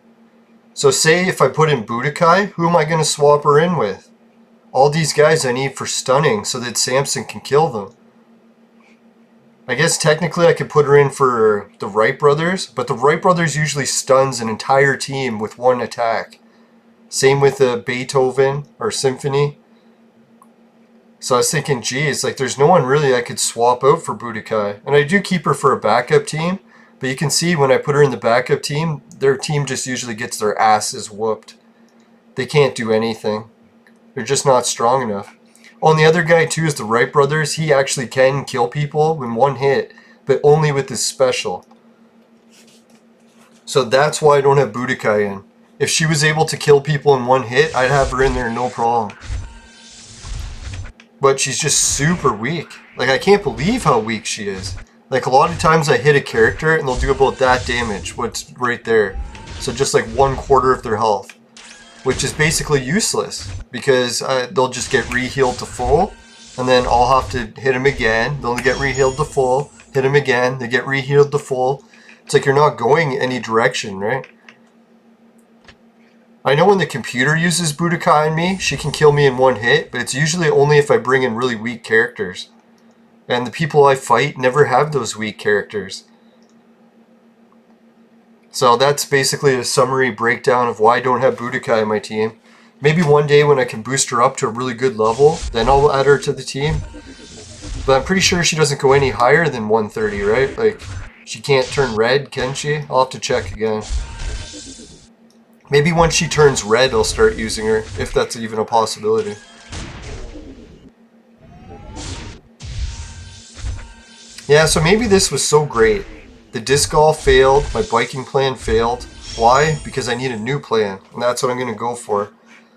So say if I put in Budokai, who am I going to swap her in with? All these guys I need for stunning so that Samson can kill them. I guess technically I could put her in for the Wright brothers, but the Wright brothers usually stuns an entire team with one attack. Same with the Beethoven or Symphony. So I was thinking, geez, like there's no one really I could swap out for Budokai. And I do keep her for a backup team. But you can see when I put her in the backup team, their team just usually gets their asses whooped. They can't do anything. They're just not strong enough. Oh, and the other guy too is the Wright brothers. He actually can kill people in one hit, but only with his special. So that's why I don't have Budokai in. If she was able to kill people in one hit, I'd have her in there no problem. But she's just super weak. Like, I can't believe how weak she is. Like, a lot of times I hit a character and they'll do about that damage, what's right there. So just like 1/4 of their health, which is basically useless because they'll just get re-healed to full, and then I'll have to hit them again. They'll get re-healed to full, hit them again, they get re-healed to full. It's like you're not going any direction, right? I know when the computer uses Budokai on me, she can kill me in one hit, but it's usually only if I bring in really weak characters. And the people I fight never have those weak characters. So that's basically a summary breakdown of why I don't have Budokai in my team. Maybe one day when I can boost her up to a really good level, then I'll add her to the team. But I'm pretty sure she doesn't go any higher than 130, right? Like, she can't turn red, can she? I'll have to check again. Maybe once she turns red, I'll start using her, if that's even a possibility. Yeah, so maybe this was so great. The disc golf failed, my biking plan failed. Why? Because I need a new plan, and that's what I'm going to go for.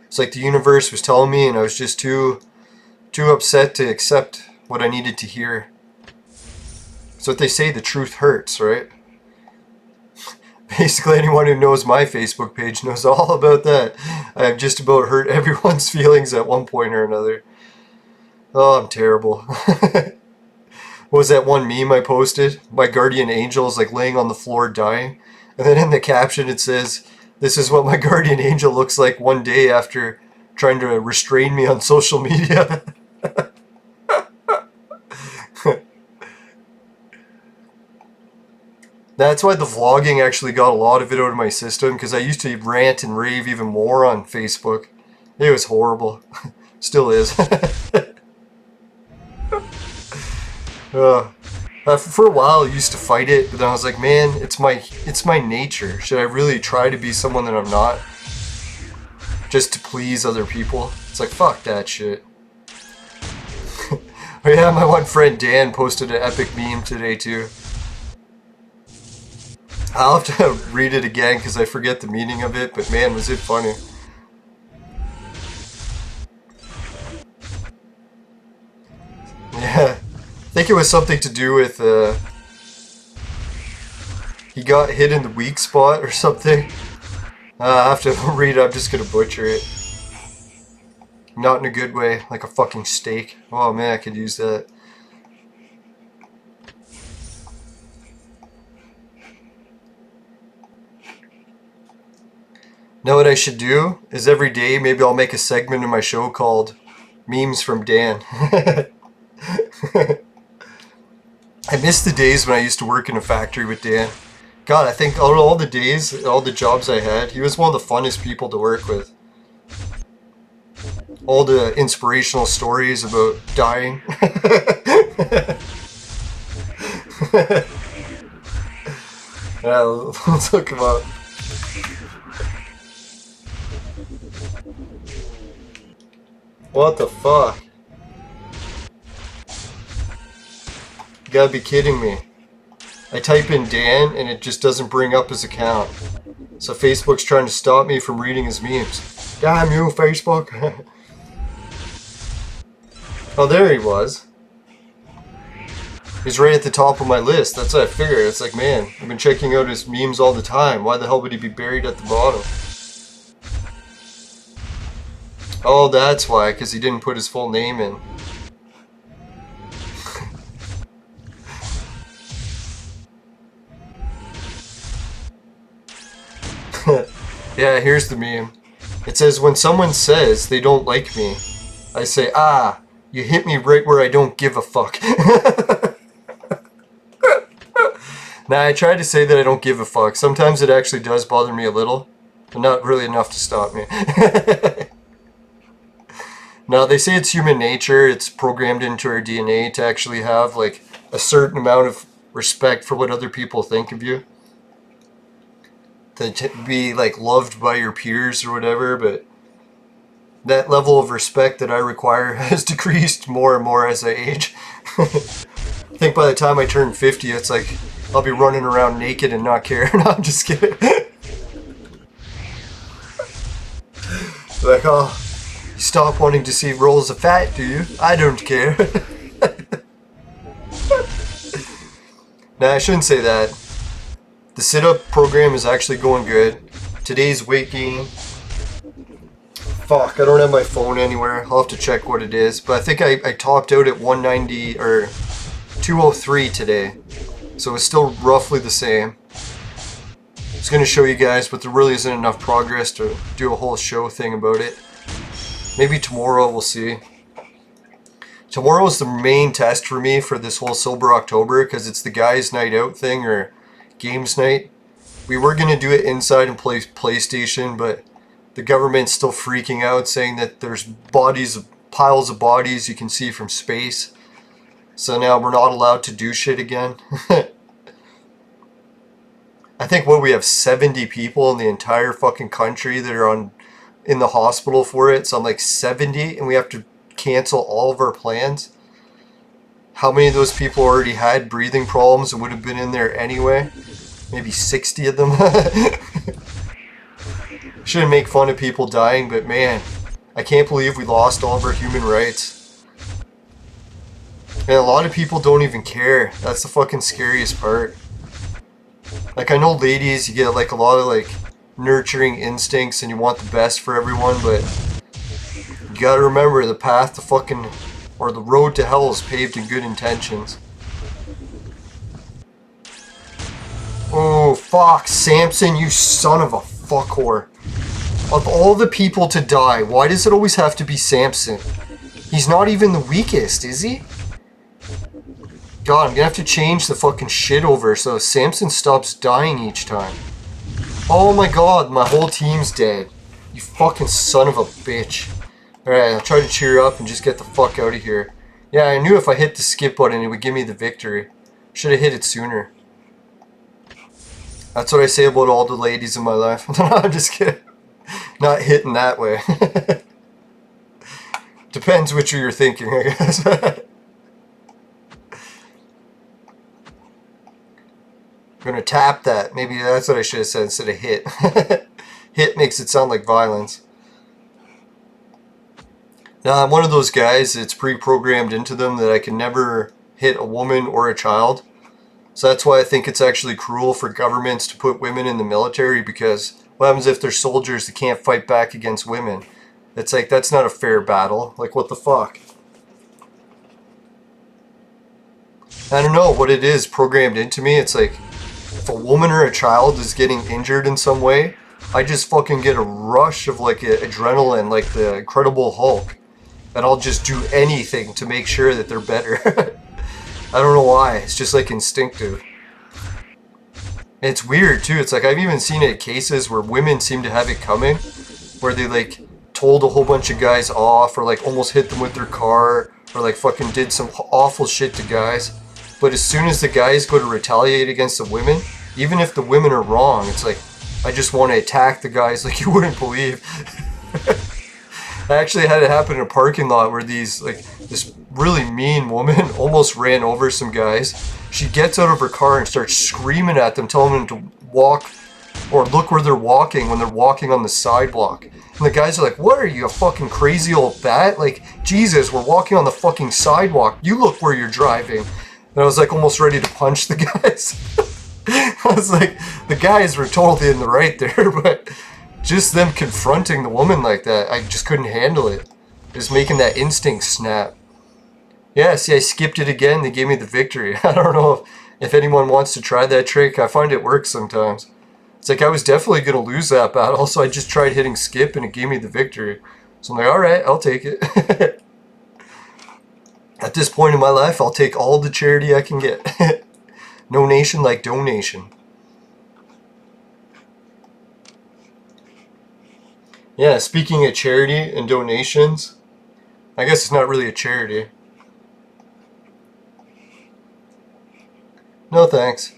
It's like the universe was telling me, and I was just too upset to accept what I needed to hear. So what they say, the truth hurts, right? Basically, anyone who knows my Facebook page knows all about that. I have just about hurt everyone's feelings at one point or another. Oh, I'm terrible. What was that one meme I posted? My guardian angel is like laying on the floor dying. And then in the caption it says, "This is what my guardian angel looks like one day after trying to restrain me on social media." That's why the vlogging actually got a lot of it out of my system, because I used to rant and rave even more on Facebook. It was horrible. Still is. For a while I used to fight it, but then I was like, man, it's my nature. Should I really try to be someone that I'm not? Just to please other people? It's like, fuck that shit. Oh yeah, my one friend Dan posted an epic meme today too. I'll have to read it again because I forget the meaning of it, but man, was it funny. Yeah, I think it was something to do with, he got hit in the weak spot or something. I have to read it, I'm just gonna butcher it. Not in a good way, like a fucking steak. Oh man, I could use that. Now what I should do is every day maybe I'll make a segment of my show called Memes from Dan. I miss the days when I used to work in a factory with Dan. God, I think out of all the days, all the jobs I had, he was one of the funnest people to work with. All the inspirational stories about dying. Yeah, let's look him up. What the fuck? You gotta be kidding me. I type in Dan and it just doesn't bring up his account. So Facebook's trying to stop me from reading his memes. Damn you, Facebook. Oh, there he was. He's right at the top of my list. That's what I figured. It's like, man, I've been checking out his memes all the time. Why the hell would he be buried at the bottom? Oh, that's why, because he didn't put his full name in. Yeah, here's the meme. It says, when someone says they don't like me, I say, ah, you hit me right where I don't give a fuck. Now, I try to say that I don't give a fuck. Sometimes it actually does bother me a little, but not really enough to stop me. Now, they say it's human nature, it's programmed into our DNA to actually have, like, a certain amount of respect for what other people think of you. To be, like, loved by your peers or whatever, but that level of respect that I require has decreased more and more as I age. I think by the time I turn 50, it's like, I'll be running around naked and not care. No, I'm just kidding. Like, oh, you stop wanting to see rolls of fat, do you? I don't care. Nah, I shouldn't say that. The sit-up program is actually going good. Today's weight gain. Fuck, I don't have my phone anywhere. I'll have to check what it is. But I think I topped out at 190 or 203 today. So it's still roughly the same. I was going to show you guys, but there really isn't enough progress to do a whole show thing about it. Maybe tomorrow, we'll see. Tomorrow's the main test for me for this whole Sober October, because it's the guys' night out thing, or games night. We were going to do it inside and play PlayStation, but the government's still freaking out, saying that there's piles of bodies you can see from space. So now we're not allowed to do shit again. I think we have 70 people in the entire fucking country that are in the hospital for it. So I'm like 70, and we have to cancel all of our plans. How many of those people already had breathing problems and would have been in there anyway? Maybe 60 of them. Shouldn't make fun of people dying, but man, I can't believe we lost all of our human rights. And a lot of people don't even care. That's the fucking scariest part. Like, I know ladies, you get like a lot of like nurturing instincts and you want the best for everyone, but you gotta remember the path to fucking, or the road to hell is paved in good intentions. Oh, fuck, Samson, you son of a fuck whore. Of all the people to die, why does it always have to be Samson? He's not even the weakest, is he? God, I'm gonna have to change the fucking shit over so Samson stops dying each time. Oh my god, my whole team's dead. You fucking son of a bitch. Alright, I'll try to cheer up and just get the fuck out of here. Yeah, I knew if I hit the skip button it would give me the victory. Should have hit it sooner. That's what I say about all the ladies in my life. No, I'm just kidding. Not hitting that way. Depends which you're thinking, I guess. I'm gonna tap that. Maybe that's what I should have said instead of hit. Hit makes it sound like violence. Now, I'm one of those guys that's pre-programmed into them that I can never hit a woman or a child. So that's why I think it's actually cruel for governments to put women in the military, because what happens if they're soldiers that can't fight back against women? It's like, that's not a fair battle. Like, what the fuck? I don't know what it is programmed into me. It's like, if a woman or a child is getting injured in some way, I just fucking get a rush of like adrenaline, like the Incredible Hulk. And I'll just do anything to make sure that they're better. I don't know why. It's just like instinctive. And it's weird too. It's like I've even seen it in cases where women seem to have it coming, where they like told a whole bunch of guys off, or like almost hit them with their car, or like fucking did some awful shit to guys. But as soon as the guys go to retaliate against the women, even if the women are wrong, it's like, I just want to attack the guys like you wouldn't believe. I actually had it happen in a parking lot where this really mean woman almost ran over some guys. She gets out of her car and starts screaming at them, telling them to walk or look where they're walking when they're walking on the sidewalk. And the guys are like, what are you, a fucking crazy old bat? Like, Jesus, we're walking on the fucking sidewalk. You look where you're driving. And I was like almost ready to punch the guys. I was like, the guys were totally in the right there, but just them confronting the woman like that, I just couldn't handle it. Just making that instinct snap. Yeah, see, I skipped it again. They gave me the victory. I don't know if anyone wants to try that trick. I find it works sometimes. It's like I was definitely going to lose that battle, so I just tried hitting skip and it gave me the victory. So I'm like, alright, I'll take it. At this point in my life, I'll take all the charity I can get. No nation like donation. Yeah, speaking of charity and donations, I guess it's not really a charity. No thanks.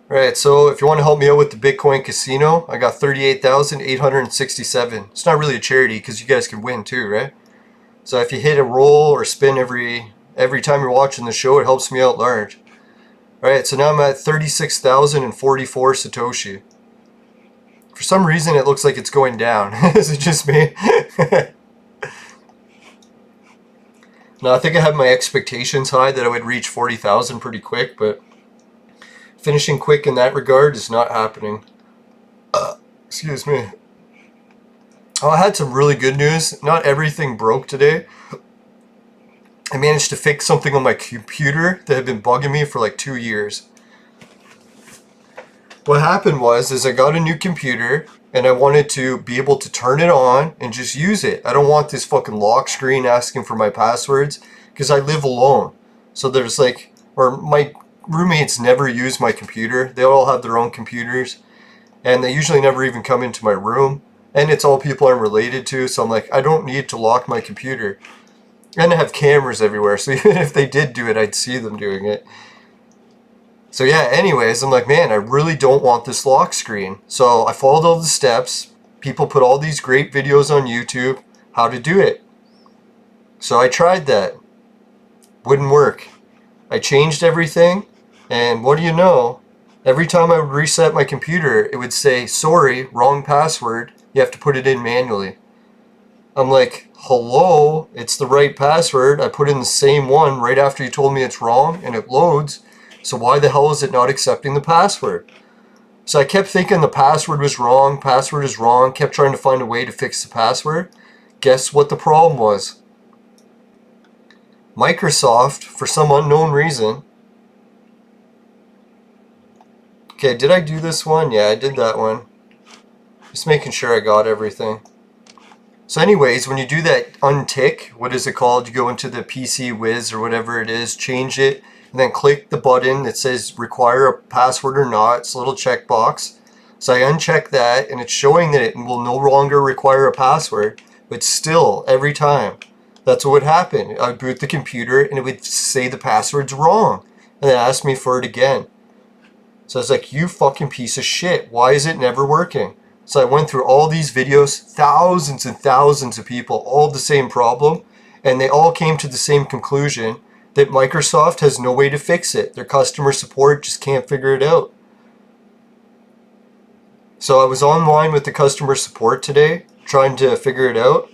Alright, so if you want to help me out with the Bitcoin casino, I got 38,867. It's not really a charity because you guys can win too, right? So if you hit a roll or spin every time you're watching the show, it helps me out large. Alright, so now I'm at 36,044 Satoshi. For some reason it looks like it's going down. Is it just me? No, I think I had my expectations high that I would reach 40,000 pretty quick, but finishing quick in that regard is not happening. Excuse me. Oh, I had some really good news. Not everything broke today. I managed to fix something on my computer that had been bugging me for like 2 years. What happened was I got a new computer and I wanted to be able to turn it on and just use it. I don't want this fucking lock screen asking for my passwords because I live alone. So there's like, or my roommates never use my computer. They all have their own computers, and they usually never even come into my room. And it's all people I'm related to, so I'm like, I don't need to lock my computer. And I have cameras everywhere, so even if they did do it, I'd see them doing it. So yeah, anyways, I'm like, man, I really don't want this lock screen. So I followed all the steps. People put all these great videos on YouTube, how to do it. So I tried that. Wouldn't work. I changed everything, and what do you know? Every time I would reset my computer, it would say, sorry, wrong password. You have to put it in manually. I'm like, hello, it's the right password. I put in the same one right after you told me it's wrong, and it loads. So why the hell is it not accepting the password? So I kept thinking the password was wrong, password is wrong, kept trying to find a way to fix the password. Guess what the problem was? Microsoft, for some unknown reason. Okay, did I do this one? Yeah, I did that one. Just making sure I got everything. So anyways, when you do that untick, what is it called? You go into the PC Wiz or whatever it is, change it, and then click the button that says require a password or not. It's a little checkbox. So I uncheck that, and it's showing that it will no longer require a password, but still, every time, that's what would happen. I would boot the computer, and it would say the password's wrong, and then ask me for it again. So I was like, you fucking piece of shit. Why is it never working? So I went through all these videos, thousands and thousands of people, all the same problem, and they all came to the same conclusion, that Microsoft has no way to fix it. Their customer support just can't figure it out. So I was online with the customer support today, trying to figure it out.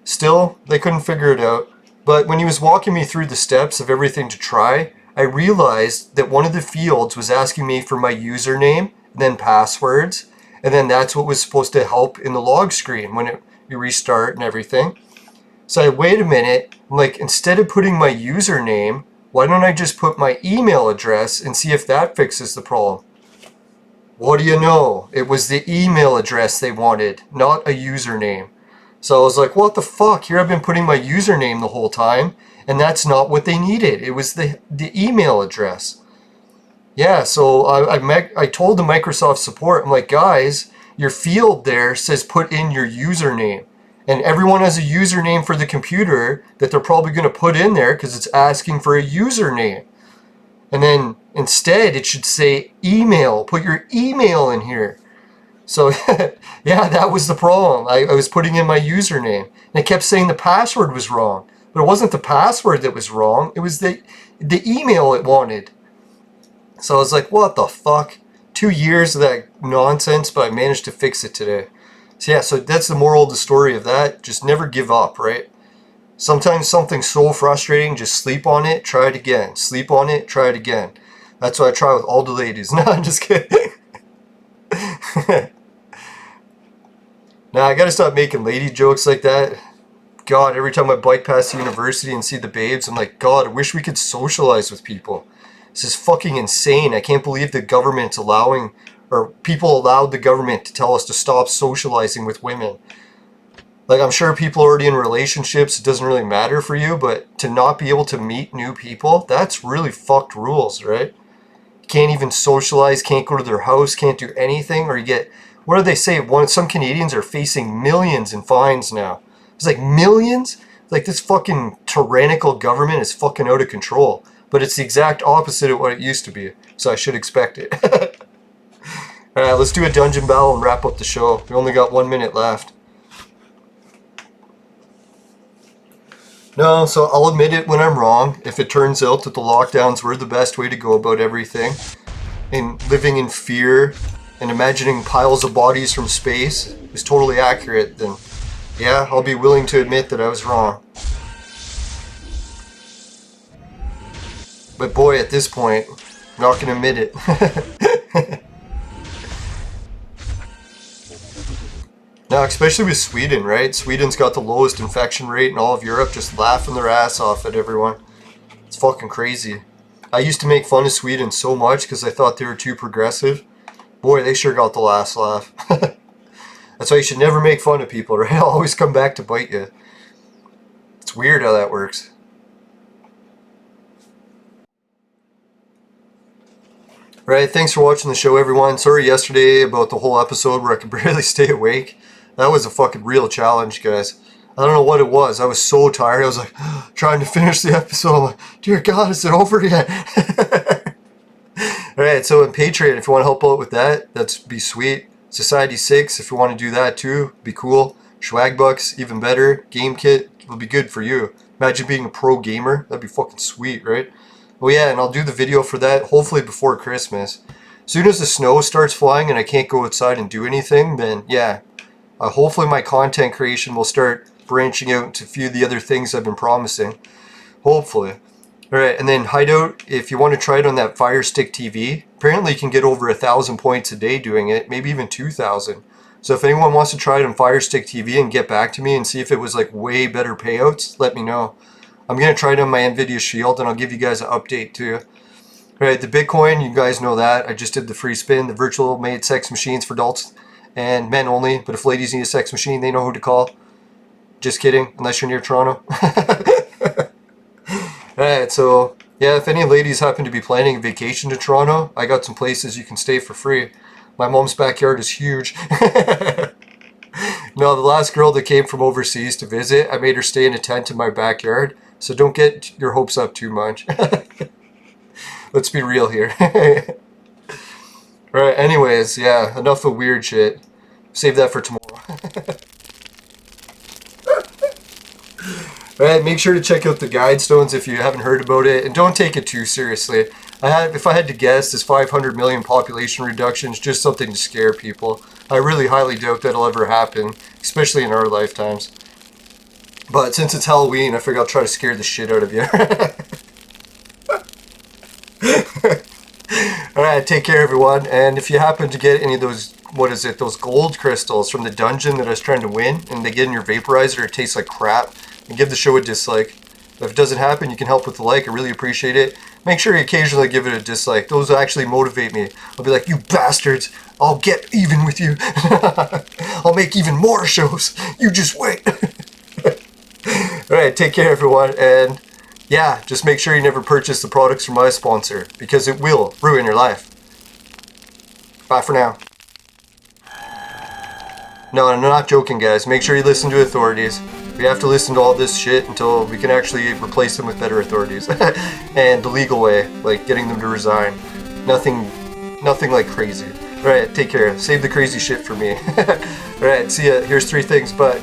Still, they couldn't figure it out. But when he was walking me through the steps of everything to try, I realized that one of the fields was asking me for my username, and then passwords, and then that's what was supposed to help in the log screen when you restart and everything. So I wait a minute, I'm like, instead of putting my username, why don't I just put my email address and see if that fixes the problem? What do you know? It was the email address they wanted, not a username. So I was like, what the fuck? Here I've been putting my username the whole time, and that's not what they needed. It was the email address. Yeah, so I told the Microsoft support, I'm like, guys, your field there says put in your username. And everyone has a username for the computer that they're probably going to put in there because it's asking for a username. And then instead it should say email. Put your email in here. So yeah, that was the problem. I was putting in my username. And it kept saying the password was wrong. But it wasn't the password that was wrong. It was the email it wanted. So I was like, what the fuck? 2 years of that nonsense, but I managed to fix it today. So yeah, so that's the moral of the story of that. Just never give up, right? Sometimes something's so frustrating, just sleep on it, try it again. Sleep on it, try it again. That's what I try with all the ladies. No, I'm just kidding. Nah, I gotta stop making lady jokes like that. God, every time I bike past the university and see the babes, I'm like, God, I wish we could socialize with people. This is fucking insane. I can't believe the government's allowing, or people allowed the government to tell us to stop socializing with women. Like, I'm sure people are already in relationships, it doesn't really matter for you, but to not be able to meet new people, that's really fucked rules, right? Can't even socialize, can't go to their house, can't do anything, or you get, what do they say? Some Canadians are facing millions in fines now. It's like millions? Like, this fucking tyrannical government is fucking out of control. But it's the exact opposite of what it used to be, so I should expect it. Alright, let's do a dungeon battle and wrap up the show. We only got 1 minute left. No, so I'll admit it when I'm wrong. If it turns out that the lockdowns were the best way to go about everything, and living in fear and imagining piles of bodies from space is totally accurate, then yeah, I'll be willing to admit that I was wrong. But boy, at this point, I'm not going to admit it. Now, especially with Sweden, right? Sweden's got the lowest infection rate in all of Europe, just laughing their ass off at everyone. It's fucking crazy. I used to make fun of Sweden so much because I thought they were too progressive. Boy, they sure got the last laugh. That's why you should never make fun of people, right? They'll always come back to bite you. It's weird how that works. Alright, thanks for watching the show, everyone. Sorry yesterday about the whole episode where I could barely stay awake. That was a fucking real challenge, guys. I don't know what it was. I was so tired. I was like, trying to finish the episode. I'm like, dear God, is it over yet? Alright, so in Patreon, if you want to help out with that, that'd be sweet. Society 6, if you want to do that too, be cool. Swagbucks, even better. GameKit will be good for you. Imagine being a pro gamer. That'd be fucking sweet, right? Oh yeah, and I'll do the video for that hopefully before Christmas. As soon as the snow starts flying and I can't go outside and do anything, then yeah, hopefully my content creation will start branching out into a few of the other things I've been promising. Hopefully. Alright, and then Hideout, if you want to try it on that Fire Stick TV, apparently you can get over 1,000 points a day doing it, maybe even 2,000. So if anyone wants to try it on Fire Stick TV and get back to me and see if it was like way better payouts, let me know. I'm going to try it on my NVIDIA Shield and I'll give you guys an update too. Alright, the Bitcoin, you guys know that. I just did the free spin, the virtual made sex machines for adults and men only. But if ladies need a sex machine, they know who to call. Just kidding, unless you're near Toronto. Alright, so yeah, if any ladies happen to be planning a vacation to Toronto, I got some places you can stay for free. My mom's backyard is huge. No, the last girl that came from overseas to visit, I made her stay in a tent in my backyard. So don't get your hopes up too much. Let's be real here. Alright, anyways, yeah, enough of weird shit. Save that for tomorrow. Alright, make sure to check out the guide stones if you haven't heard about it. And don't take it too seriously. If I had to guess, this 500 million population reduction is just something to scare people. I really highly doubt that'll ever happen, especially in our lifetimes. But since it's Halloween, I figure I'll try to scare the shit out of you. Alright, take care everyone. And if you happen to get any of those, those gold crystals from the dungeon that I was trying to win, and they get in your vaporizer, it tastes like crap, and give the show a dislike. If it doesn't happen, you can help with the like. I really appreciate it. Make sure you occasionally give it a dislike. Those actually motivate me. I'll be like, you bastards, I'll get even with you. I'll make even more shows. You just wait. Alright, take care everyone, and yeah, just make sure you never purchase the products from my sponsor, because it will ruin your life. Bye for now. No, I'm not joking guys, make sure you listen to authorities. We have to listen to all this shit until we can actually replace them with better authorities. And the legal way, like getting them to resign. Nothing like crazy. Alright, take care. Save the crazy shit for me. Alright, see ya. Here's 3 things, bye.